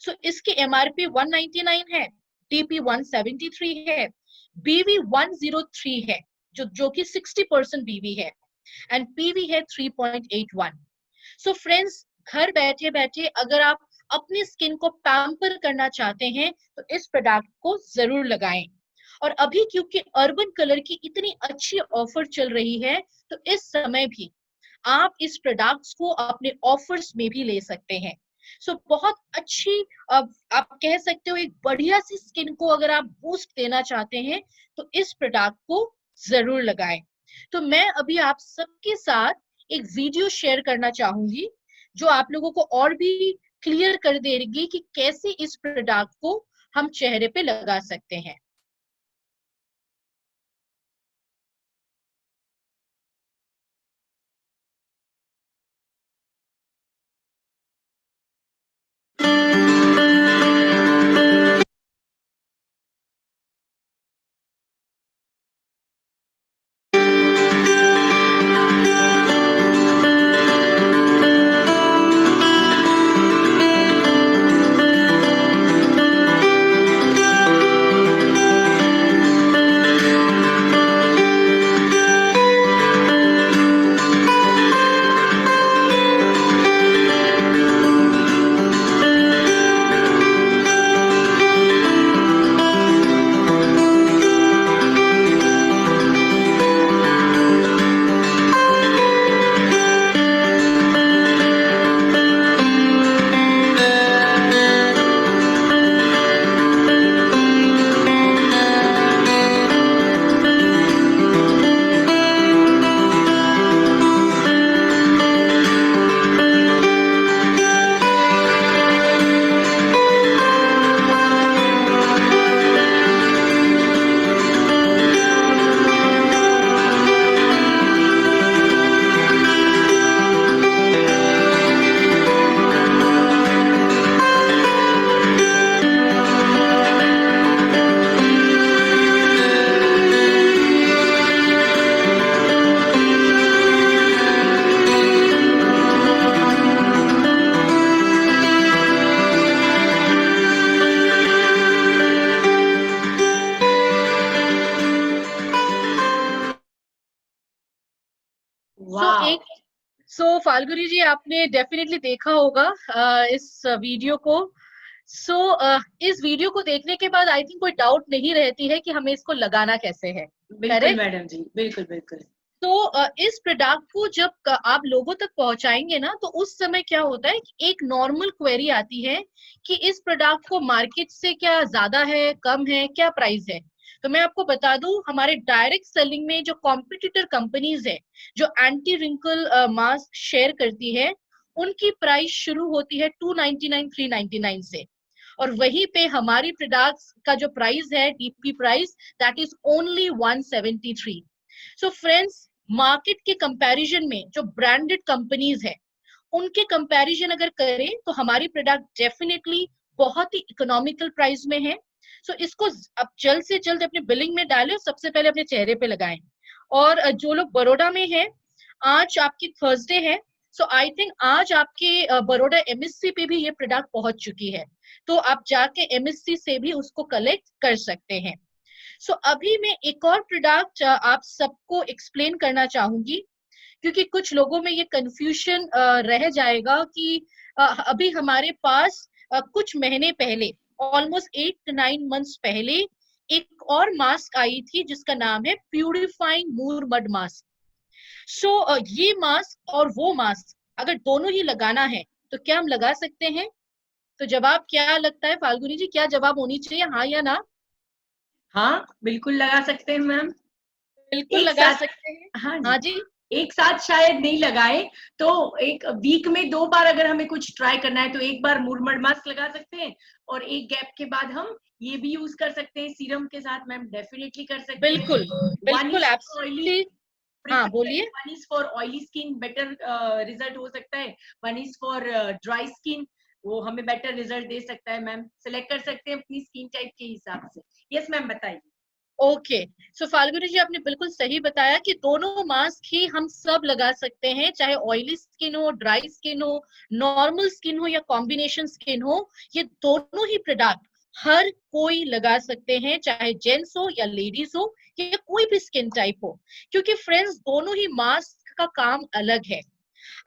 सो इसकी एमआरपी 199 है, टीपी 173 है, बीवी 103 है, जो कि 60% बीवी है, एंड पीवी है 3.81। सो फ्रेंड्स, घर बैठे बैठे अगर आप अपनी स्किन को पैम्पर करना चाहते हैं तो इस प्रोडक्ट को जरूर लगाएं। और अभी क्योंकि अर्बन कलर की इतनी अच्छी ऑफर चल रही है तो इस समय भी आप इस प्रोडक्ट्स को अपने ऑफर्स में भी ले सकते हैं। सो बहुत अच्छी, अब आप कह सकते हो एक बढ़िया सी स्किन को अगर आप बूस्ट देना चाहते हैं तो इस प्रोडक्ट को जरूर लगाएं। तो मैं अभी आप सबके साथ एक वीडियो शेयर करना चाहूंगी जो आप लोगों को और भी क्लियर कर देगी कि कैसे इस प्रोडक्ट को हम चेहरे पे लगा सकते हैं। फाल्गुनी जी, आपने डेफिनेटली देखा होगा इस वीडियो को। सो इस वीडियो को देखने के बाद आई थिंक कोई डाउट नहीं रहती है कि हमें इसको लगाना कैसे है। बिल्कुल करेक्ट? मैडम जी, बिल्कुल बिल्कुल। तो इस प्रोडक्ट को जब आप लोगों तक पहुंचाएंगे ना, तो उस समय क्या होता है कि एक नॉर्मल क्वेरी आती है कि इस प्रोडक्ट को मार्केट से क्या ज्यादा है, कम है, क्या प्राइस है। तो मैं आपको बता दूं, हमारे डायरेक्ट सेलिंग में जो कॉम्पिटिटर कंपनीज है, जो एंटी रिंकल मास्क शेयर करती है, उनकी प्राइस शुरू होती है 299 399 से, और वहीं पे हमारी प्रोडक्ट्स का जो प्राइस है, DP price, that is only 173। So friends, market के कंपैरिजन में जो ब्रांडेड कंपनीज है, उनके कंपैरिजन अगर करें तो हमारी प्रोडक्ट डेफिनेटली बहुत ही इकोनॉमिकल प्राइस में है। सो इसको अब जल्द से जल्द अपने बिलिंग में डालें, सबसे पहले अपने चेहरे पे लगाएं। और जो लोग बड़ौदा में हैं, आज आपकी थर्सडे है, सो आई थिंक आज आपके बड़ौदा एमएससी पे भी ये प्रोडक्ट पहुंच चुकी है, तो आप जाके एमएससी से भी उसको कलेक्ट कर सकते हैं। सो अभी मैं एक और प्रोडक्ट आप सबको एक्सप्लेन करना चाहूंगी, क्योंकि कुछ लोगों में ये कंफ्यूजन रह जाएगा कि अभी हमारे पास कुछ महीने पहले, ऑलमोस्ट 8 to 9 months पहले, एक और मास्क आई थी जिसका नाम है प्यूरिफाइंग मूर मड मास्क। सो ये मास्क और वो मास्क अगर दोनों ही लगाना है तो क्या हम लगा सकते हैं? तो जवाब क्या लगता है फाल्गुनी जी, क्या जवाब होनी चाहिए, हाँ या ना? हाँ, बिल्कुल लगा सकते हैं मैम। बिल्कुल एक लगा साथ, सकते हैं। हाँ हाँ जी, जी। एक साथ शायद नहीं लगाए, तो एक वीक में 2 बार अगर हमें कुछ ट्राई करना है तो एक बार मुरमड मास्क लगा सकते हैं, और एक गैप के बाद हम ये भी यूज कर सकते हैं सीरम के साथ। मैम डेफिनेटली कर सकते हैं। बिल्कुल वन बिल्कुल, इज ऑयली, एब्सोल्युटली। हाँ, बोलिए। One is for oily skin, better result हो सकता है। One is for dry skin, वो हमें बेटर रिजल्ट दे सकता है। मैम सेलेक्ट कर सकते हैं अपनी स्किन टाइप के हिसाब से। यस मैम, बताइए। ओके, सो फाल्गुनी जी, आपने बिल्कुल सही बताया कि दोनों मास्क ही हम सब लगा सकते हैं, चाहे ऑयली स्किन हो, ड्राई स्किन हो, नॉर्मल स्किन हो, या कॉम्बिनेशन स्किन हो। ये दोनों ही प्रोडक्ट हर कोई लगा सकते हैं, चाहे जेंट्स हो या लेडीज हो, या कोई भी स्किन टाइप हो, क्योंकि फ्रेंड्स दोनों ही मास्क का काम अलग है।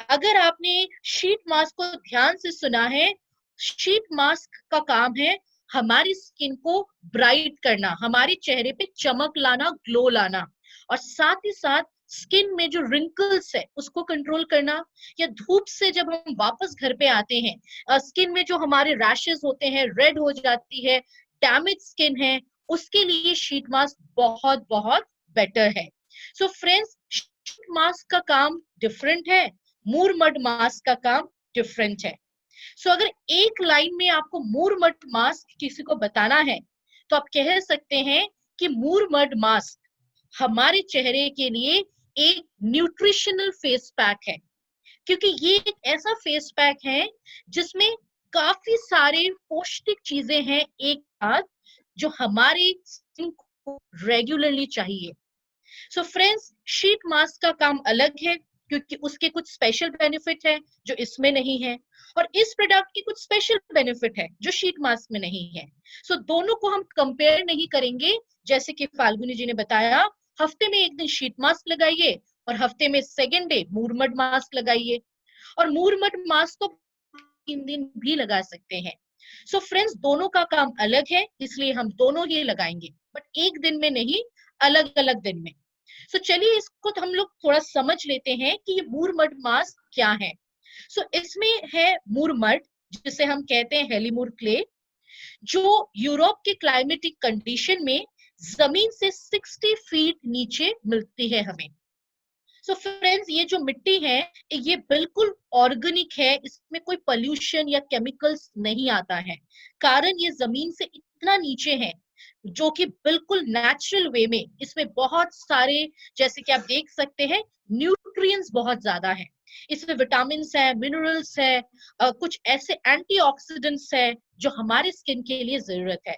अगर आपने शीट मास्क को ध्यान से सुना है, शीट मास्क का काम है हमारी स्किन को ब्राइट करना, हमारे चेहरे पे चमक लाना, ग्लो लाना, और साथ ही साथ स्किन में जो रिंकल्स है उसको कंट्रोल करना, या धूप से जब हम वापस घर पे आते हैं, स्किन में जो हमारे रैशेस होते हैं, रेड हो जाती है, डैमेज स्किन है, उसके लिए शीट मास्क बहुत बहुत बेटर है। सो फ्रेंड्स, शीट मास्क का काम डिफरेंट है, मूर मड मास्क का काम डिफरेंट है। सो अगर एक लाइन में आपको मूर मड मास्क किसी को बताना है, तो आप कह सकते हैं कि मूर मड मास्क हमारे चेहरे के लिए एक न्यूट्रिशनल फेस पैक है, क्योंकि ये एक ऐसा फेस पैक है जिसमें काफी सारे पौष्टिक चीजें हैं एक साथ, जो हमारे स्किन को रेगुलरली चाहिए। सो फ्रेंड्स, शीट मास्क का काम अलग है, क्योंकि उसके कुछ स्पेशल बेनिफिट है जो इसमें नहीं है, और इस प्रोडक्ट की कुछ स्पेशल बेनिफिट है जो शीट मास्क में नहीं है। सो दोनों को हम कंपेयर नहीं करेंगे। जैसे कि फाल्गुनी जी ने बताया, हफ्ते में एक दिन शीट मास्क लगाइए और हफ्ते में सेकेंड डे मूरमड मास्क लगाइए, और मूरमड मास्क तो 3 दिन भी लगा सकते हैं। सो फ्रेंड्स, दोनों का काम अलग है, इसलिए हम दोनों ही लगाएंगे, बट एक दिन में नहीं, अलग अलग दिन में। सो चलिए इसको तो हम लोग थोड़ा समझ लेते हैं कि ये मूरमड मास्क क्या है। सो इसमें है मूरमड, जिसे हम कहते हैं हेलीमूर क्ले, जो यूरोप के क्लाइमेटिक कंडीशन में जमीन से 60 फीट नीचे मिलती है हमें। सो फ्रेंड्स, ये जो मिट्टी है, ये बिल्कुल ऑर्गेनिक है, इसमें कोई पोल्यूशन या केमिकल्स नहीं आता है, कारण ये जमीन से इतना नीचे है, जो कि बिल्कुल नेचुरल वे में इसमें बहुत सारे, जैसे कि आप देख सकते हैं, न्यूट्रिएंट्स बहुत ज्यादा है। इसमें विटामिन है, मिनरल्स है, कुछ ऐसे एंटीऑक्सीडेंट्स है जो हमारे स्किन के लिए जरूरत है।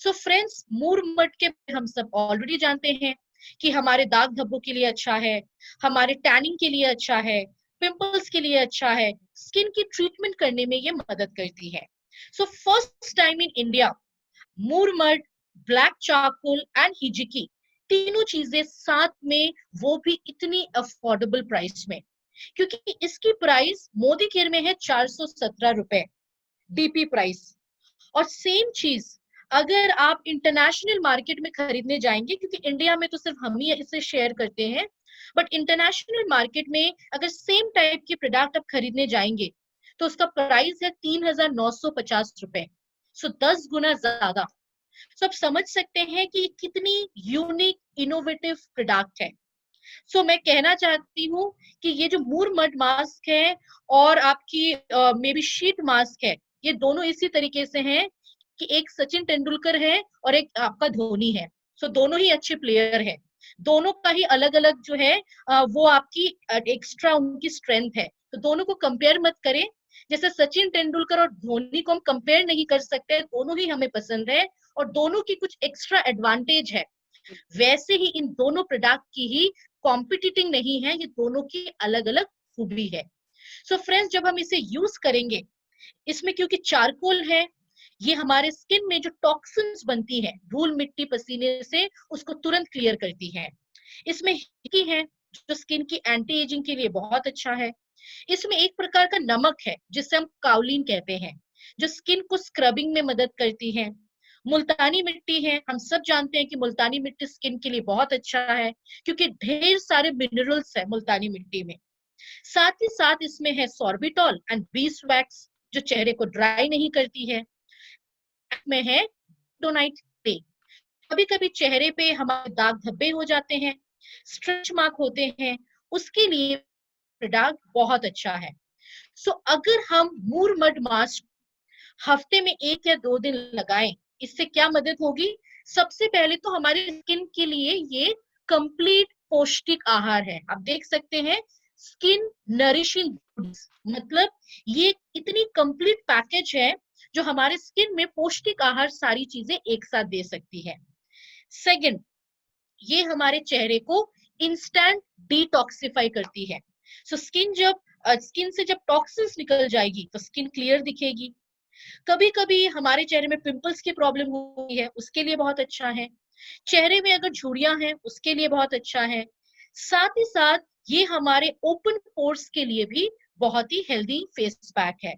सो फ्रेंड्स, मूरमड के हम सब ऑलरेडी जानते हैं कि हमारे दाग धब्बों के लिए अच्छा है, हमारे टैनिंग के लिए अच्छा है, पिंपल्स के लिए अच्छा है, स्किन की ट्रीटमेंट करने में ये मदद करती है। So first time in India, मूरमड, ब्लैक चारकोल एंड हिजिकी, तीनों चीजें साथ में, वो भी इतनी अफोर्डेबल प्राइस में। क्योंकि इसकी प्राइस मोदी केयर में है 417 रुपए डीपी प्राइस। और सेम चीज अगर आप इंटरनेशनल मार्केट में खरीदने जाएंगे, क्योंकि इंडिया में तो सिर्फ हम ही इसे शेयर करते हैं, बट इंटरनेशनल मार्केट में अगर सेम टाइप के प्रोडक्ट आप खरीदने जाएंगे तो उसका प्राइस है 3,950 रुपए। सो 10 गुना ज्यादा। सो आप समझ सकते हैं कि कितनी यूनिक इनोवेटिव प्रोडक्ट है। सो मैं कहना चाहती हूँ कि ये जो मूर मड मास्क है और आपकी मे बी शीट मास्क है, ये दोनों इसी तरीके से हैं कि एक सचिन तेंदुलकर है और एक आपका धोनी है। सो दोनों ही अच्छे प्लेयर है, दोनों का ही अलग अलग जो है वो आपकी एक्स्ट्रा उनकी स्ट्रेंथ है। तो दोनों को कंपेयर मत करें। जैसे सचिन तेंदुलकर और धोनी को हम कंपेयर नहीं कर सकते, दोनों ही हमें पसंद है और दोनों की कुछ एक्स्ट्रा एडवांटेज है, वैसे ही इन दोनों प्रोडक्ट की ही कॉम्पिटिटिंग नहीं है, ये दोनों की अलग अलग खूबी है। सो फ्रेंड्स, जब हम इसे यूज करेंगे, इसमें क्योंकि चारकोल है, ये हमारे स्किन में जो टॉक्सिन्स बनती है धूल मिट्टी पसीने से, उसको तुरंत क्लियर करती है। इसमें हिकी है जो स्किन की एंटी एजिंग के लिए बहुत अच्छा है। इसमें एक प्रकार का नमक है जिसे हम काउलिन कहते हैं, जो स्किन को स्क्रबिंग में मदद करती है। मुल्तानी मिट्टी है, हम सब जानते हैं कि मुल्तानी मिट्टी स्किन के लिए बहुत अच्छा है क्योंकि ढेर सारे मिनरल्स है मुल्तानी मिट्टी में। साथ ही साथ इसमें है सॉर्बिटॉल एंड बीस वैक्स जो चेहरे को ड्राई नहीं करती है। में है डोनाइट क्ले। कभी कभी चेहरे पे हमारे दाग धब्बे हो जाते हैं, स्ट्रेच मार्क होते हैं, उसके लिए प्रोडक्ट बहुत अच्छा है। सो अगर हम मूर मड मास्क हफ्ते में 1 या 2 दिन लगाएं, इससे क्या मदद होगी? सबसे पहले तो हमारे स्किन के लिए ये कंप्लीट पौष्टिक आहार है। आप देख सकते हैं स्किन नरिशिंग, मतलब ये इतनी कंप्लीट पैकेज है जो हमारे स्किन में पौष्टिक आहार सारी चीजें एक साथ दे सकती है। सेकंड, ये हमारे चेहरे को इंस्टेंट डिटॉक्सिफाई करती है। सो स्किन से जब टॉक्सिन्स निकल जाएगी तो स्किन क्लियर दिखेगी। कभी कभी हमारे चेहरे में पिंपल्स की प्रॉब्लम हुई है, उसके लिए बहुत अच्छा है। चेहरे में अगर झुर्रियां हैं उसके लिए बहुत अच्छा है। साथ ही साथ ये हमारे ओपन पोर्स के लिए भी बहुत ही हेल्दी फेस पैक है।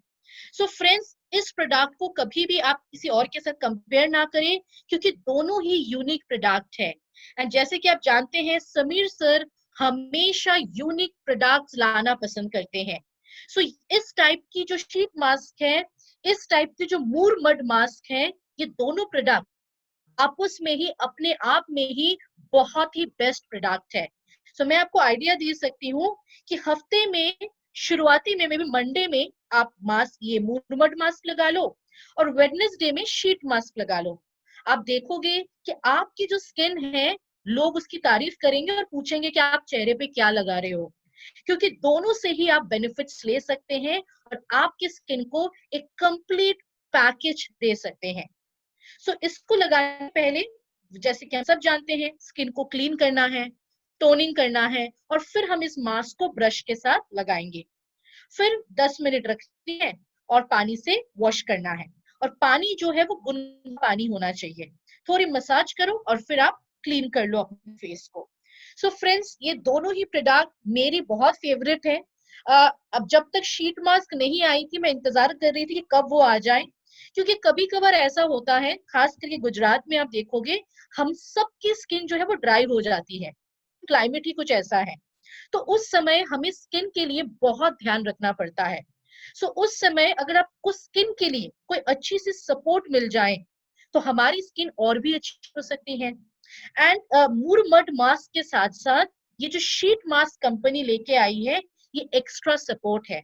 सो फ्रेंड्स, इस प्रोडक्ट को कभी भी आप किसी और के साथ कंपेयर ना करें क्योंकि दोनों ही यूनिक प्रोडक्ट है। एंड जैसे कि आप जानते हैं समीर सर हमेशा यूनिक प्रोडक्ट्स लाना पसंद करते हैं। सो इस टाइप की जो शीट मास्क है, इस टाइप की जो मूर मड मास्क है, ये दोनों प्रोडक्ट आपस में ही अपने आप में ही बहुत ही बेस्ट प्रोडक्ट है। सो मैं आपको आइडिया दे सकती हूँ कि हफ्ते में शुरुआती में भी मंडे में आप मास्क, ये मूर मड मास्क लगा लो और वेडनेसडे में शीट मास्क लगा लो। आप देखोगे कि आपकी जो स्किन है, लोग उसकी तारीफ करेंगे और पूछेंगे कि आप चेहरे पे क्या लगा रहे हो, क्योंकि दोनों से ही आप बेनिफिट्स ले सकते हैं और आपकी स्किन को एक कंप्लीट पैकेज दे सकते हैं। सो इसको लगाने से पहले, जैसे कि हम सब जानते हैं, स्किन को क्लीन करना है, टोनिंग करना है और फिर हम इस मास्क को ब्रश के साथ लगाएंगे। फिर 10 मिनट रखनी है और पानी से वॉश करना है। और पानी जो है वो गुनगुना पानी होना चाहिए। थोड़ी मसाज करो और फिर आप क्लीन कर लो अपने फेस को। सो फ्रेंड्स, ये दोनों ही प्रोडक्ट मेरी बहुत फेवरेट है। अब जब तक शीट मास्क नहीं आई थी, मैं इंतजार कर रही थी कि कब वो आ जाए, क्योंकि कभी कभार ऐसा होता है, खास करके गुजरात में आप देखोगे हम सबकी स्किन जो है वो ड्राई हो जाती है, क्लाइमेट ही कुछ ऐसा है। तो उस समय हमें स्किन के लिए बहुत ध्यान रखना पड़ता है। सो उस समय अगर आपको स्किन के लिए कोई अच्छी सी सपोर्ट मिल जाए तो हमारी स्किन और भी अच्छी हो सकती है। एंड मूर मड मास्क के साथ साथ ये जो शीट मास्क कंपनी लेके आई है, ये एक्स्ट्रा सपोर्ट है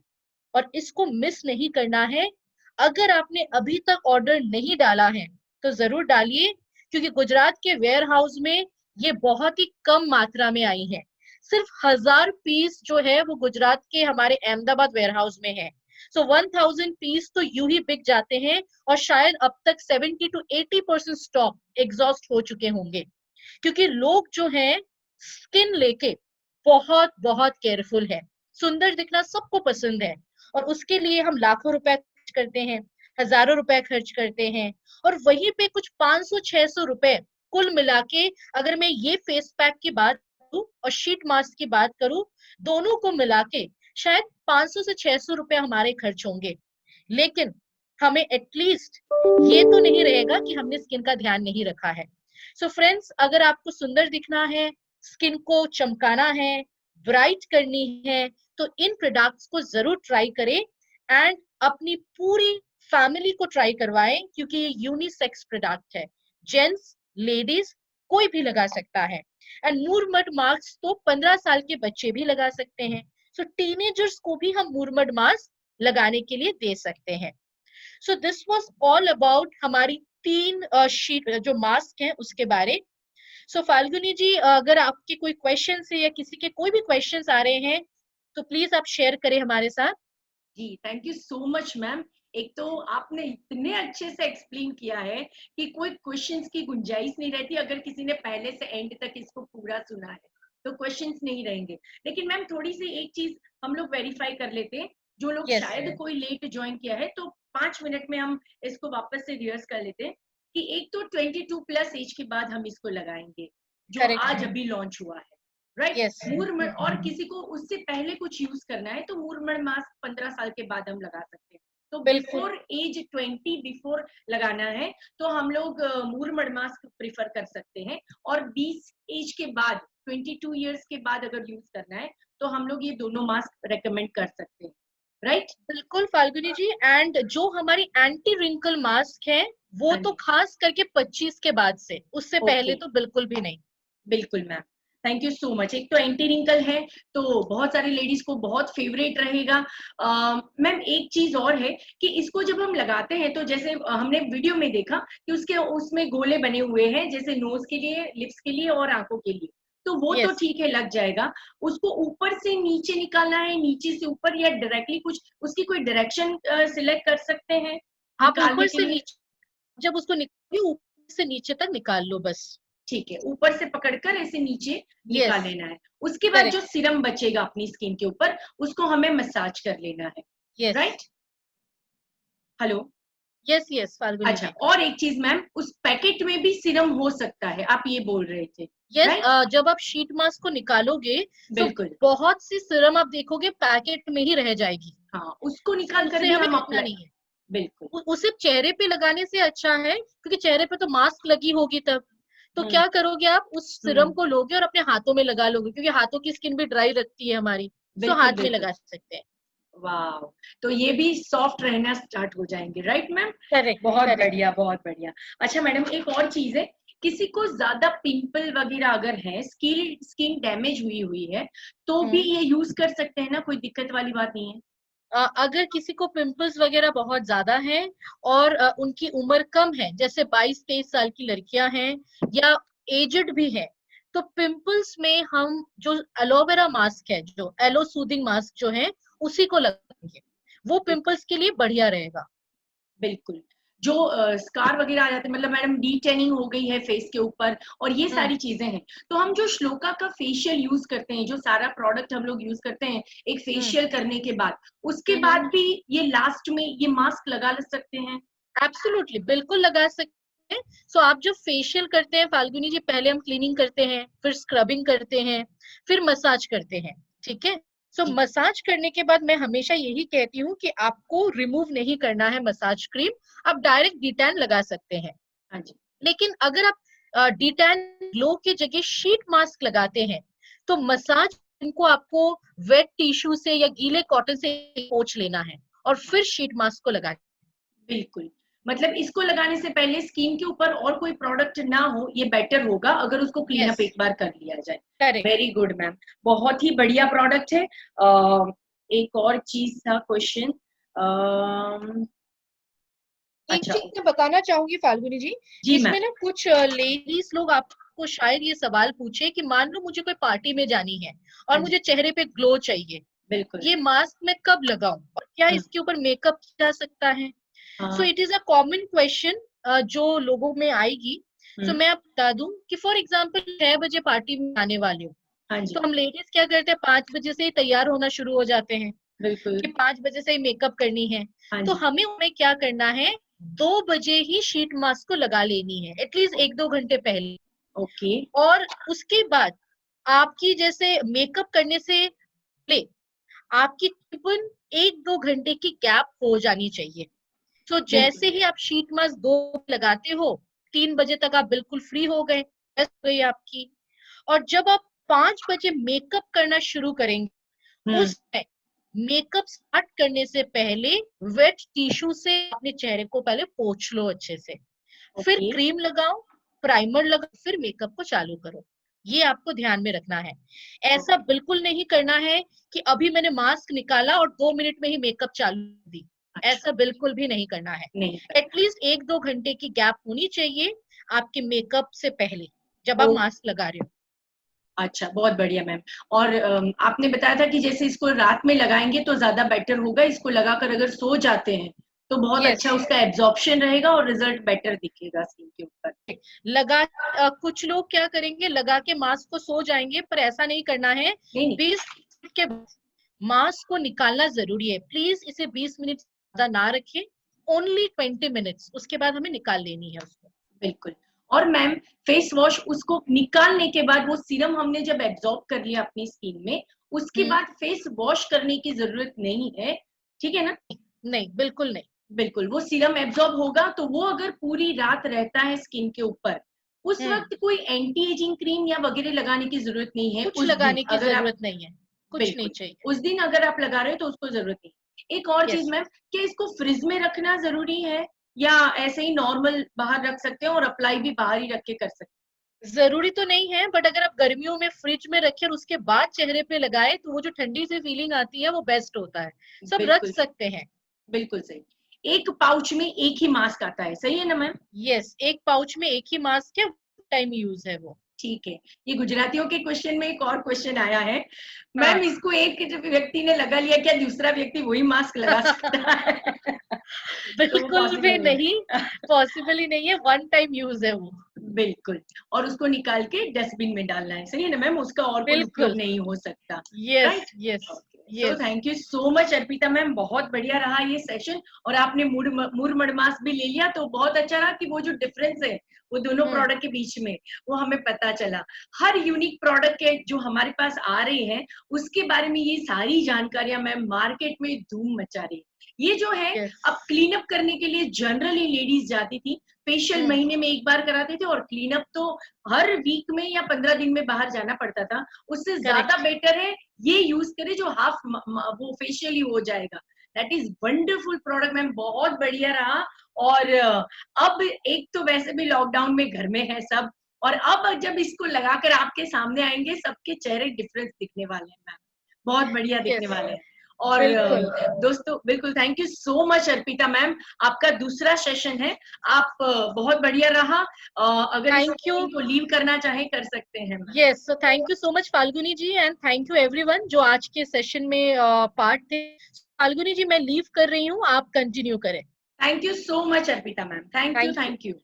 और इसको मिस नहीं करना है। अगर आपने अभी तक ऑर्डर नहीं डाला है तो जरूर डालिए, क्योंकि गुजरात के वेयर हाउस में ये बहुत ही कम मात्रा में आई है। सिर्फ 1000 पीस जो है वो गुजरात के हमारे अहमदाबाद वेयर हाउस में है। सो 1000 पीस तो यूं ही बिक जाते हैं और शायद अब तक 70 to 80% स्टॉक एग्जॉस्ट हो चुके होंगे, क्योंकि लोग जो हैं स्किन लेके बहुत बहुत केयरफुल है। सुंदर दिखना सबको पसंद है और उसके लिए हम लाखों रुपए खर्च करते हैं, हजारों रुपए खर्च करते हैं, और वहीं पे कुछ 500-600 रुपए कुल मिला के, अगर मैं ये फेस पैक की बात करूं और शीट मास्क की बात करूं, दोनों को मिला के शायद 500 से 600 रुपए हमारे खर्च होंगे, लेकिन हमें एटलीस्ट ये तो नहीं रहेगा कि हमने स्किन का ध्यान नहीं रखा है। सो फ्रेंड्स, अगर आपको सुंदर दिखना है, स्किन को चमकाना है, ब्राइट करनी है, तो इन प्रोडक्ट्स को जरूर ट्राई करें एंड अपनी पूरी फैमिली को ट्राई करवाएं, क्योंकि ये यूनिसेक्स प्रोडक्ट है, जेंट्स लेडीज कोई भी लगा सकता है। एंड मूरमड मास्क तो 15 साल के बच्चे भी लगा सकते हैं, सो टीनेजर्स को भी हम मूरमड मास्क लगाने के लिए दे सकते हैं। So this was all about हमारी 3 शीट जो मास्क हैं उसके बारे। सो फाल्गुनी जी, अगर आपके कोई क्वेश्चन है या किसी के कोई भी क्वेश्चंस आ रहे हैं तो प्लीज आप शेयर करें हमारे साथ। जी, thank you so much ma'am. एक तो आपने इतने अच्छे से एक्सप्लेन किया है कि कोई क्वेश्चंस की गुंजाइश नहीं रहती, अगर किसी ने पहले से एंड तक इसको पूरा सुना है तो क्वेश्चंस नहीं रहेंगे। लेकिन मैम थोड़ी सी एक चीज हम लोग वेरीफाई कर लेते हैं, जो लोग Yes, शायद कोई लेट ज्वाइन किया है, तो 5 मिनट में हम इसको वापस से रिहर्स कर लेते हैं कि एक तो 22 प्लस एज के बाद हम इसको लगाएंगे, जो करेक्ट। आज अभी लॉन्च हुआ है, राइट? यस, मूरमड, और किसी को उससे पहले कुछ यूज करना है तो मूरमड मास्क 15 साल के बाद हम लगा सकते हैं। तो बिल्कुल। बिफोर एज 20 बिफोर लगाना है तो हम लोग मूरमड मास्क प्रिफर कर सकते हैं, और 20 एज के बाद 22 इयर्स के बाद अगर यूज करना है तो हम लोग ये दोनों मास्क रेकमेंड कर सकते हैं, राइट? बिल्कुल फाल्गुनी जी, एंड जो हमारी एंटी रिंकल मास्क है वो हाँ तो जी, खास करके 25 के बाद से, उससे पहले ओके, तो बिल्कुल भी नहीं। बिल्कुल ma'am, thank you so much. एक तो एंटी रिंकल है तो बहुत सारी लेडीज को बहुत फेवरेट रहेगा। मैम एक चीज और है कि इसको जब हम लगाते हैं तो जैसे हमने वीडियो में देखा कि उसके उसमें गोले बने हुए हैं, जैसे नोज के लिए, लिप्स के लिए और आंखों के लिए, तो वो तो यस, ठीक है, लग जाएगा। उसको ऊपर से नीचे निकालना है, नीचे से ऊपर, या डायरेक्टली कुछ उसकी कोई डायरेक्शन सिलेक्ट कर सकते हैं आप निकालने ऊपर के से लिए? नीचे, जब उसको निकालिए ऊपर से नीचे तक निकाल लो बस। ठीक है, ऊपर से पकड़कर ऐसे नीचे निकाल यस, लेना है। उसके बाद जो करेक्ट। सीरम बचेगा अपनी स्किन के ऊपर, उसको हमें मसाज कर लेना है, yes, right? Hello? Yes, yes Falguni अच्छा, जी। और एक चीज मैम, उस पैकेट में भी सीरम हो सकता है, आप ये बोल रहे थे, यस, राइट? जब आप शीट मास्क को निकालोगे तो बिल्कुल, बहुत सी सिरम आप देखोगे पैकेट में ही रह जाएगी, हाँ, उसको तो निकाल कर उससे भी हमें हम करना अप्लाई, नहीं है। बिल्कुल, उसे चेहरे पे लगाने से अच्छा है, क्योंकि चेहरे पे तो मास्क लगी होगी तब, तो हम्म क्या करोगे आप उस सिरम हम्म, को लोगे और अपने हाथों में लगा लोगे, क्योंकि हाथों की स्किन भी ड्राई लगती है हमारी, सो बिल्कुल हाथ में बिल्कुल, लगा सकते हैं। वाह, तो ये भी सॉफ्ट रहना स्टार्ट हो जाएंगे, राइट मैम? करेक्ट, बहुत करेक्ट। बढ़िया, बहुत बढ़िया। अच्छा मैडम, एक और चीज है, किसी को ज्यादा पिंपल वगैरह अगर है, स्किन स्किन डैमेज हुई हुई है, तो भी हम्म। ये यूज कर सकते हैं ना, कोई दिक्कत वाली बात नहीं है? अगर किसी को पिंपल्स वगैरह बहुत ज्यादा हैं और उनकी उम्र कम है, जैसे 22-23 साल की लड़कियां हैं या एजड भी है, तो पिंपल्स में हम जो एलोवेरा मास्क है, जो एलो सूदिंग मास्क जो है, उसी को लगाएंगे, वो बिल्कुल पिंपल्स के लिए बढ़िया रहेगा। बिल्कुल। जो स्कार वगैरह आ जाते हैं, मतलब मैडम डी टैनिंग हो गई है फेस के ऊपर और ये हम्म, सारी चीजें हैं, तो हम जो श्लोका का फेशियल यूज करते हैं, जो सारा प्रोडक्ट हम लोग यूज करते हैं एक हम्म, फेशियल करने के बाद, उसके बाद भी ये लास्ट में ये मास्क लगा सकते हैं? एब्सोल्युटली, बिल्कुल लगा सकते हैं। सो आप जब फेशियल करते हैं फाल्गुनी जी, पहले हम क्लीनिंग करते हैं, फिर स्क्रबिंग करते हैं, फिर मसाज करते हैं, ठीक है? सो जी, मसाज करने के बाद मैं हमेशा यही कहती हूँ कि आपको रिमूव नहीं करना है मसाज क्रीम, आप डायरेक्ट डिटैन लगा सकते हैं। हाँ जी, लेकिन अगर आप डिटैन ग्लो की जगह शीट मास्क लगाते हैं, तो मसाज इनको आपको वेट टिश्यू से या गीले कॉटन से पोंछ लेना है और हाँ, फिर शीट मास्क को लगा। बिल्कुल। मतलब इसको लगाने से पहले स्किन के ऊपर और कोई प्रोडक्ट ना हो, ये बेटर होगा अगर उसको क्लीन यस, अप एक बार कर लिया जाए। करेक्ट। वेरी गुड मैम, बहुत ही बढ़िया प्रोडक्ट है। एक और चीज था क्वेश्चन, एक अच्छा, चीज मैं बताना चाहूंगी फाल्गुनी जी, जी मैम, इसमें ना कुछ लेडीज लोग आपको शायद ये सवाल पूछे कि मान लो मुझे कोई पार्टी में जानी है हाँ और जी, मुझे चेहरे पे ग्लो चाहिए, बिल्कुल, ये मास्क मैं कब लगाऊं और क्या हम्म, इसके ऊपर मेकअप किया जा सकता है? सो हाँ, it is a common question जो लोगों में आएगी। सो मैं आप बता दूं कि फॉर एग्जाम्पल 6 बजे पार्टी में आने वाले हो, हाँ तो जी, हम लेडीज क्या करते हैं, 5 बजे से ही तैयार होना शुरू हो जाते हैं बिल्कुल, कि 5 बजे से ही मेकअप करनी है। हाँ तो जी, हमें क्या करना है, 2 बजे ही शीट मास्क को लगा लेनी है, एटलीस्ट 1-2 घंटे पहले। ओके, और उसके बाद आपकी जैसे मेकअप करने से पहले आपकी तकरीबन 1-2 घंटे की गैप हो जानी चाहिए। तो जैसे ही आप शीट मास्क 2 लगाते हो, 3 बजे तक आप बिल्कुल फ्री हो गए, रेस्ट हो गई आपकी। और जब आप 5 बजे मेकअप करना शुरू करेंगे, हम्म, उस मेकअप स्टार्ट करने से पहले वेट टिश्यू से अपने चेहरे को पहले पोंछ लो अच्छे से, फिर ओके। क्रीम लगाओ, प्राइमर लगाओ, फिर मेकअप को चालू करो। ये आपको ध्यान में रखना है। ऐसा बिल्कुल नहीं करना है कि अभी मैंने मास्क निकाला और 2 मिनट में ही मेकअप चालू कर दी। अच्छा, ऐसा बिल्कुल भी नहीं करना है। नहीं करना। एटलीस्ट 1-2 घंटे की गैप होनी चाहिए आपके मेकअप से पहले, जब आप ओ, मास्क लगा रहे हो। अच्छा, बहुत बढ़िया मैम। और आपने बताया था कि जैसे इसको रात में लगाएंगे तो ज्यादा बेटर होगा, इसको लगाकर अगर सो जाते हैं तो बहुत यस, अच्छा उसका एब्जॉर्प्शन रहेगा और रिजल्ट बेटर दिखेगा स्किन के ऊपर। लगा कुछ लोग क्या करेंगे, लगा के मास्क को सो जाएंगे, पर ऐसा नहीं करना है। नहीं नहीं, 20 मिनट के बाद मास्क को निकालना जरूरी है। प्लीज इसे 20 मिनट ज्यादा ना रखें, ओनली 20 मिनट्स, उसके बाद हमें निकाल लेनी है उसको। बिल्कुल। और मैम, फेस वॉश उसको निकालने के बाद वो सीरम हमने जब एब्जॉर्ब कर लिया अपनी स्किन में, उसके हम्म, बाद फेस वॉश करने की जरूरत नहीं है, ठीक है ना? नहीं, बिल्कुल नहीं। बिल्कुल, वो सीरम एब्जॉर्ब होगा तो वो अगर पूरी रात रहता है स्किन के ऊपर, उस हम्म, वक्त कोई एंटी एजिंग क्रीम या वगैरह लगाने की जरूरत नहीं है कुछ उस दिन। लगाने की अगर आप, जरूरत नहीं है, कुछ नहीं बिल्कुल, चाहिए। उस दिन अगर आप लगा रहे हो तो उसको जरूरत नहीं। एक और चीज यस, मैम, क्या इसको फ्रिज में रखना जरूरी है या ऐसे ही नॉर्मल बाहर रख सकते हैं और अप्लाई भी बाहर ही रख के कर सकते जरूरी तो नहीं है, बट अगर आप गर्मियों में फ्रिज में रखें और उसके बाद चेहरे पे लगाए तो वो जो ठंडी सी फीलिंग आती है वो बेस्ट होता है। हैं? सब रख बिल्कुल, सकते हैं। बिल्कुल सही। एक पाउच में एक ही मास्क आता है, सही है ना मैम? यस, एक पाउच में एक ही मास्क है, टाइम यूज है वो। ठीक है। ये गुजरातियों के क्वेश्चन में एक और क्वेश्चन आया है, मैम हाँ। इसको एक जब व्यक्ति ने लगा लिया, क्या दूसरा व्यक्ति वही मास्क लगा सकता है? तो वो बिल्कुल भी पॉसिबल नहीं, है। पॉसिबल ही नहीं है, वन टाइम यूज है वो। बिल्कुल। और उसको निकाल के डस्टबिन में डालना है, सही है ना मैम? उसका और कोई उपयोग बिल्कुल। नहीं हो सकता, yes, right? Yes, okay, so yes. Thank you so much Arpita ma'am, बहुत बढ़िया रहा ये सेशन। और आपने मुड़ मास्क भी ले लिया तो बहुत अच्छा रहा कि वो जो डिफरेंस है वो दोनों हम्म, प्रोडक्ट के बीच में, वो हमें पता चला। हर यूनिक प्रोडक्ट के जो हमारे पास आ रहे हैं उसके बारे में ये सारी जानकारियां मैम मार्केट में धूम मचा रही है। ये जो है, यस। अब क्लीन अप करने के लिए जनरली लेडीज जाती थी, फेशियल हम्म, महीने में एक बार कराते थे और क्लीन अप तो हर वीक में या 15 दिन में बाहर जाना पड़ता था। उससे ज्यादा करेक्ट। बेटर है ये यूज करे जो हाफ वो फेशियल ही हो जाएगा। That is wonderful product ma'am, बहुत बढ़िया रहा। और अब एक तो वैसे भी लॉकडाउन में घर में है सब, और अब जब इसको लगाकर आपके सामने आएंगे सबके चेहरे डिफरेंस दिखने वाले हैं मैम, बहुत बढ़िया दिखने यस, वाले हैं। और बिल्कुल। दोस्तों, बिल्कुल thank you so much Arpita ma'am, आपका दूसरा सेशन है। आप बहुत बढ़िया रहा। अगर इस थैंक यू। सेशन को लीव करना चाहे कर सकते हैं ma'am. Yes, so thank you so much Falguni ji, and thank you everyone जो आज के सेशन में पार्ट थे। फाल्गुनी जी, मैं लीव कर रही हूँ, आप कंटिन्यू करें। Thank you so much Arpita ma'am, thank you, thank you. Thank you.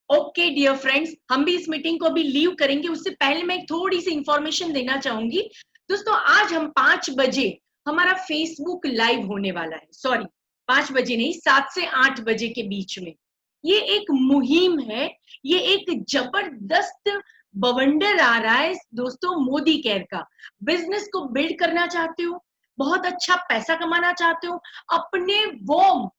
Okay dear friends, हम भी इस मीटिंग को भी लीव करेंगे, उससे पहले मैं एक थोड़ी सी इंफॉर्मेशन देना चाहूंगी। दोस्तों, आज हम 5 बजे हमारा फेसबुक लाइव होने वाला है। सॉरी, 5 बजे नहीं, 7 से 8 बजे के बीच में। ये एक मुहिम है, ये एक जबरदस्त बवंडर आ रहा है दोस्तों, मोदी केयर का। बिजनेस को बिल्ड करना चाहते हो, बहुत अच्छा पैसा कमाना चाहते हो, अपने वो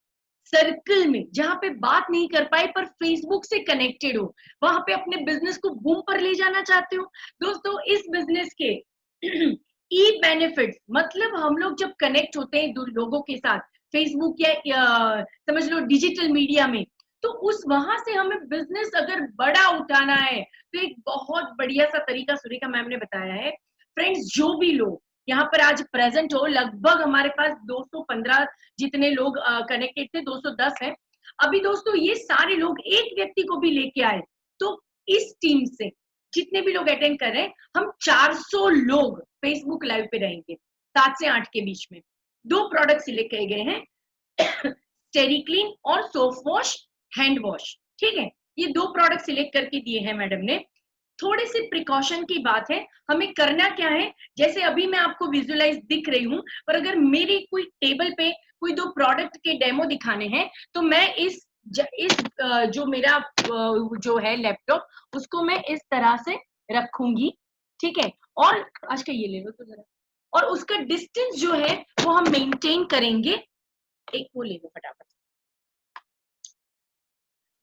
सर्कल में जहां पे बात नहीं कर पाए पर फेसबुक से कनेक्टेड हो, वहां पे अपने बिजनेस को बूम पर ले जाना चाहते हो। दोस्तों, इस बिजनेस के ई बेनिफिट्स, मतलब हम लोग जब कनेक्ट होते हैं लोगों के साथ फेसबुक या समझ लो डिजिटल मीडिया में, तो उस वहां से हमें बिजनेस अगर बड़ा उठाना है तो एक बहुत बढ़िया सा तरीका सुरेखा मैम ने बताया है। फ्रेंड्स, जो भी लोग यहाँ पर आज प्रेजेंट हो, लगभग हमारे पास 215 जितने लोग कनेक्टेड थे, 210 है अभी। दोस्तों, ये सारे लोग एक व्यक्ति को भी लेके आए तो इस टीम से जितने भी लोग अटेंड कर रहे हैं, हम 400 लोग फेसबुक लाइव पे रहेंगे 7 से 8 के बीच में। 2 प्रोडक्ट सिलेक्ट किए गए हैं, स्टेरी क्लीन और सोप वॉश हैंड वॉश, ठीक है? ये 2 प्रोडक्ट सिलेक्ट करके दिए हैं मैडम ने। थोड़े से प्रिकॉशन की बात है, हमें करना क्या है, जैसे अभी मैं आपको विजुअलाइज दिख रही हूं, पर अगर मेरी कोई टेबल पे कोई 2 प्रोडक्ट के डेमो दिखाने हैं तो मैं जो मेरा जो है लैपटॉप, उसको मैं इस तरह से रखूंगी, ठीक है? और आज का ये ले लो तो जरा, और उसका डिस्टेंस जो है वो हम मेंटेन करेंगे। एक वो ले लो फटाफट।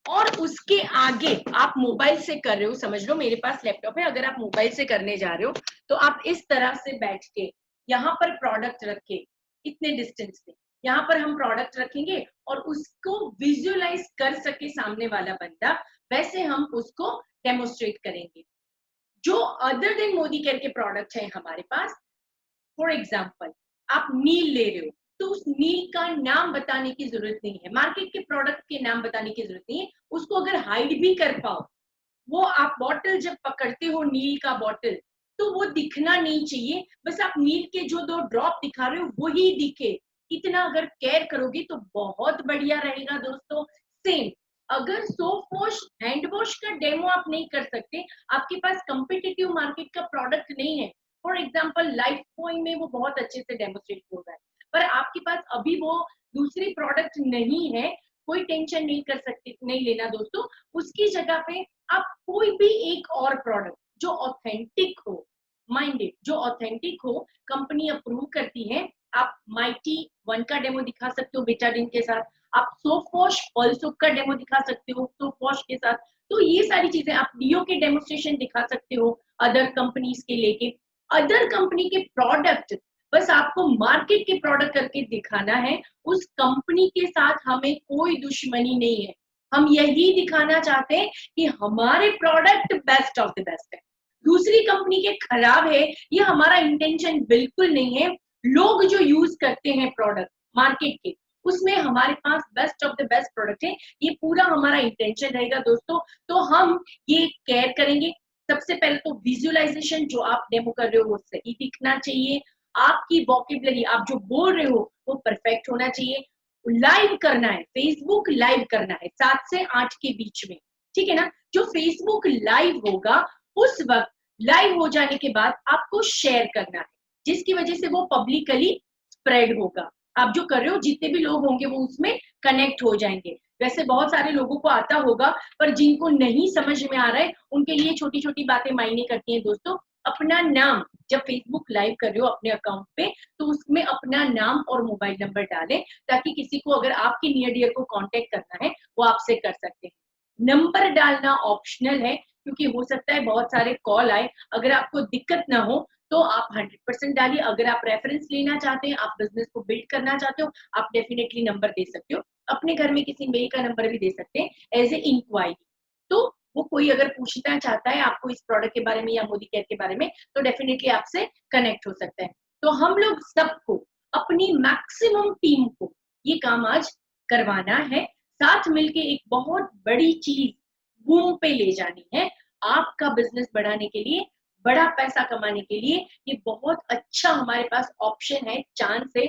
और उसके आगे आप मोबाइल से कर रहे हो, समझ लो मेरे पास लैपटॉप है, अगर आप मोबाइल से करने जा रहे हो तो आप इस तरह से बैठ के यहाँ पर प्रोडक्ट रखे, इतने डिस्टेंस पे यहाँ पर हम प्रोडक्ट रखेंगे और उसको विजुअलाइज कर सके सामने वाला बंदा, वैसे हम उसको डेमोस्ट्रेट करेंगे। जो अदर देन मोदी केयर के प्रोडक्ट है हमारे पास, फॉर एग्जाम्पल आप नील ले रहे हो तो उस नील का नाम बताने की जरूरत नहीं है, मार्केट के प्रोडक्ट के नाम बताने की जरूरत नहीं है। उसको अगर हाइड भी कर पाओ, वो आप बॉटल जब पकड़ते हो नील का बॉटल, तो वो दिखना नहीं चाहिए, बस आप नील के जो 2 ड्रॉप दिखा रहे हो वही दिखे। इतना अगर केयर करोगे तो बहुत बढ़िया रहेगा दोस्तों। सेम अगर सोप वॉश हैंड वॉश का डेमो आप नहीं कर सकते, आपके पास कंपिटिटिव मार्केट का प्रोडक्ट नहीं है, फॉर एग्जाम्पल लाइफ बॉय में वो बहुत अच्छे से डेमोस्ट्रेट हो रहा है, पर आपके पास अभी वो दूसरी प्रोडक्ट नहीं है, कोई टेंशन नहीं कर सकते, नहीं लेना दोस्तों। उसकी जगह पे आप कोई भी एक और प्रोडक्ट जो ऑथेंटिक हो, माइंडेड, जो ऑथेंटिक हो, कंपनी अप्रूव करती है, आप माइटी 1 का डेमो दिखा सकते हो बेटाडिन के साथ, आप सोप वॉश पॉलसोप का डेमो दिखा सकते हो सोप वॉश के साथ। तो ये सारी चीजें आप डियो के डेमोस्ट्रेशन दिखा सकते हो अदर कंपनीज के लेके। अदर कंपनी के प्रोडक्ट बस आपको मार्केट के प्रोडक्ट करके दिखाना है, उस कंपनी के साथ हमें कोई दुश्मनी नहीं है। हम यही दिखाना चाहते हैं कि हमारे product best of the best है, दूसरी कंपनी के खराब है, ये हमारा इंटेंशन बिल्कुल नहीं है। लोग जो यूज करते हैं प्रोडक्ट मार्केट के, उसमें हमारे पास best of the best product है, ये पूरा हमारा इंटेंशन रहेगा दोस्तों। तो हम ये केयर करेंगे। सबसे पहले तो विजुअलाइजेशन जो आप डेमो कर रहे हो वो सही दिखना चाहिए, आपकी वोकेबलरी आप जो बोल रहे हो वो परफेक्ट होना चाहिए। लाइव करना है, फेसबुक लाइव करना है 7 से 8 के बीच में, ठीक है ना। जो फेसबुक लाइव होगा उस वक्त लाइव हो जाने के बाद आपको शेयर करना है, जिसकी वजह से वो पब्लिकली स्प्रेड होगा। आप जो कर रहे हो जितने भी लोग होंगे वो उसमें कनेक्ट हो जाएंगे। वैसे बहुत सारे लोगों को आता होगा, पर जिनको नहीं समझ में आ रहा है उनके लिए छोटी छोटी बातें मायने करती हैं दोस्तों। अपना नाम जब फेसबुक लाइव कर रहे हो अपने अकाउंट पे, तो उसमें अपना नाम और मोबाइल नंबर डालें, ताकि किसी को अगर आपके नियर डियर को कांटेक्ट करना है वो आपसे कर सकते हैं। नंबर डालना ऑप्शनल है, क्योंकि हो सकता है बहुत सारे कॉल आए, अगर आपको दिक्कत ना हो तो आप 100% डालिए। अगर आप रेफरेंस लेना चाहते हैं, आप बिजनेस को बिल्ड करना चाहते हो, आप डेफिनेटली नंबर दे सकते हो। अपने घर में किसी मेल का नंबर भी दे सकते हैं एज ए इंक्वायरी। तो वो कोई अगर पूछना चाहता है आपको इस प्रोडक्ट के बारे में या मोदी केयर के बारे में, तो डेफिनेटली आपसे कनेक्ट हो सकता है। तो हम लोग सबको, अपनी मैक्सिमम टीम को ये काम आज करवाना है, साथ मिलके एक बहुत बड़ी चीज बूम पे ले जानी है। आपका बिजनेस बढ़ाने के लिए, बड़ा पैसा कमाने के लिए ये बहुत अच्छा हमारे पास ऑप्शन है, चांस है।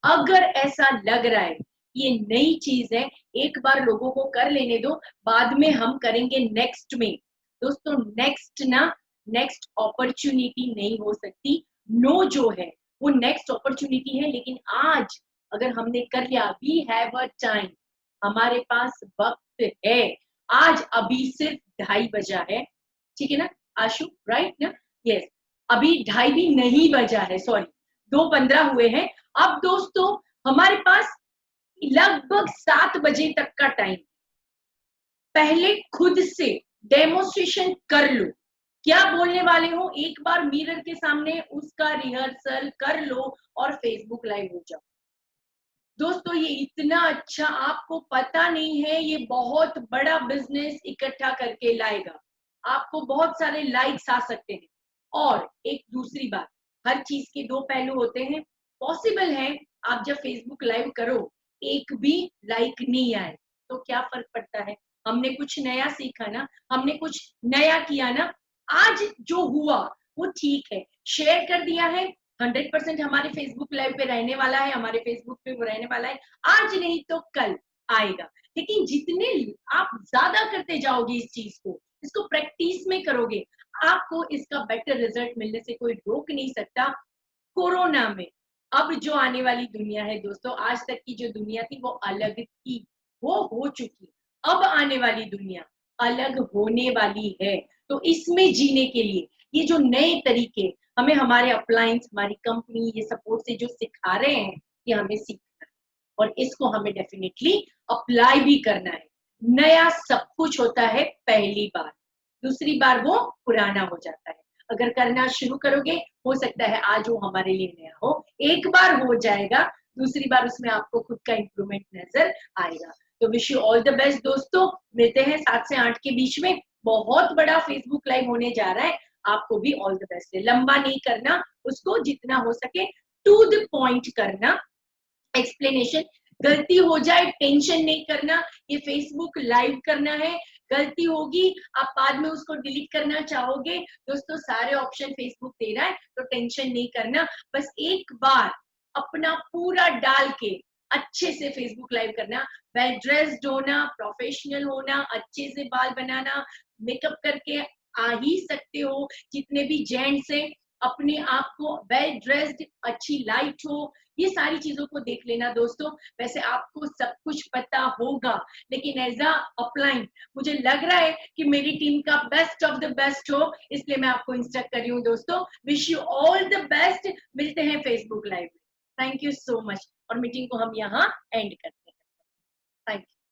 अगर ऐसा लग रहा है ये नई चीज है, एक बार लोगों को कर लेने दो, बाद में हम करेंगे नेक्स्ट में। दोस्तों नेक्स्ट ना, नेक्स्ट अपॉर्चुनिटी नहीं हो सकती, नो जो है वो नेक्स्ट अपॉर्चुनिटी है। लेकिन आज अगर हमने कर लिया, वी हैव अ टाइम, हमारे पास वक्त है। आज अभी सिर्फ 2:30 बजा है, ठीक है ना आशु, राइट ना? यस, अभी 2:30 भी नहीं बजा है, सॉरी 2:15 हुए हैं। अब दोस्तों हमारे पास लगभग 7 बजे तक का टाइम। पहले खुद से डेमोस्ट्रेशन कर लो, क्या बोलने वाले हो, एक बार मिरर के सामने उसका रिहर्सल कर लो और फेसबुक लाइव हो जाओ। दोस्तों ये इतना अच्छा, आपको पता नहीं है, ये बहुत बड़ा बिजनेस इकट्ठा करके लाएगा, आपको बहुत सारे लाइक्स आ सकते हैं। और एक दूसरी बात, हर चीज के 2 पहलू होते हैं। पॉसिबल है आप जब फेसबुक लाइव करो एक भी लाइक नहीं आए, तो क्या फर्क पड़ता है, हमने कुछ नया सीखा ना, हमने कुछ नया किया ना। आज जो हुआ वो ठीक है, शेयर कर दिया है, 100% हमारे फेसबुक लाइव पे रहने वाला है, हमारे फेसबुक पे वो रहने वाला है, आज नहीं तो कल आएगा। लेकिन जितने आप ज्यादा करते जाओगे इस चीज को, इसको प्रैक्टिस में करोगे, आपको इसका बेटर रिजल्ट मिलने से कोई रोक नहीं सकता। कोरोना में अब जो आने वाली दुनिया है दोस्तों, आज तक की जो दुनिया थी वो अलग थी, वो हो चुकी। अब आने वाली दुनिया अलग होने वाली है, तो इसमें जीने के लिए ये जो नए तरीके हमें हमारे अपलायंस, हमारी कंपनी, ये सपोर्ट से जो सिखा रहे हैं, ये हमें सीखना है और इसको हमें डेफिनेटली अप्लाई भी करना है। नया सब कुछ होता है पहली बार, दूसरी बार वो पुराना हो जाता है। अगर करना शुरू करोगे, हो सकता है आज वो हमारे लिए नया हो, एक बार हो जाएगा, दूसरी बार उसमें आपको खुद का इंप्रूवमेंट नजर आएगा। तो wish you all the best दोस्तों, मिलते हैं 7 से 8 के बीच में। बहुत बड़ा फेसबुक लाइव होने जा रहा है, आपको भी ऑल द बेस्ट है। लंबा नहीं करना उसको, जितना हो सके टू द पॉइंट करना, एक्सप्लेनेशन। गलती हो जाए टेंशन नहीं करना, ये फेसबुक लाइव करना है, गलती होगी आप बाद में उसको डिलीट करना चाहोगे, दोस्तों सारे ऑप्शन फेसबुक दे रहा है, तो टेंशन नहीं करना। बस एक बार अपना पूरा डाल के अच्छे से फेसबुक लाइव करना, वेल ड्रेस्ड होना, प्रोफेशनल होना, अच्छे से बाल बनाना, मेकअप करके आ ही सकते हो। जितने भी जेंट्स हैं, अपने आप को वेल ड्रेस्ड, अच्छी लाइट हो, ये सारी चीजों को देख लेना दोस्तों। वैसे आपको सब कुछ पता होगा, लेकिन एज अ अपलाइन मुझे लग रहा है कि मेरी टीम का बेस्ट ऑफ द बेस्ट हो, इसलिए मैं आपको इंस्ट्रक्ट कर रही हूँ दोस्तों। Wish you all the best, मिलते हैं फेसबुक लाइव में। थैंक यू सो मच, और मीटिंग को हम यहाँ एंड करते हैं। Thank you.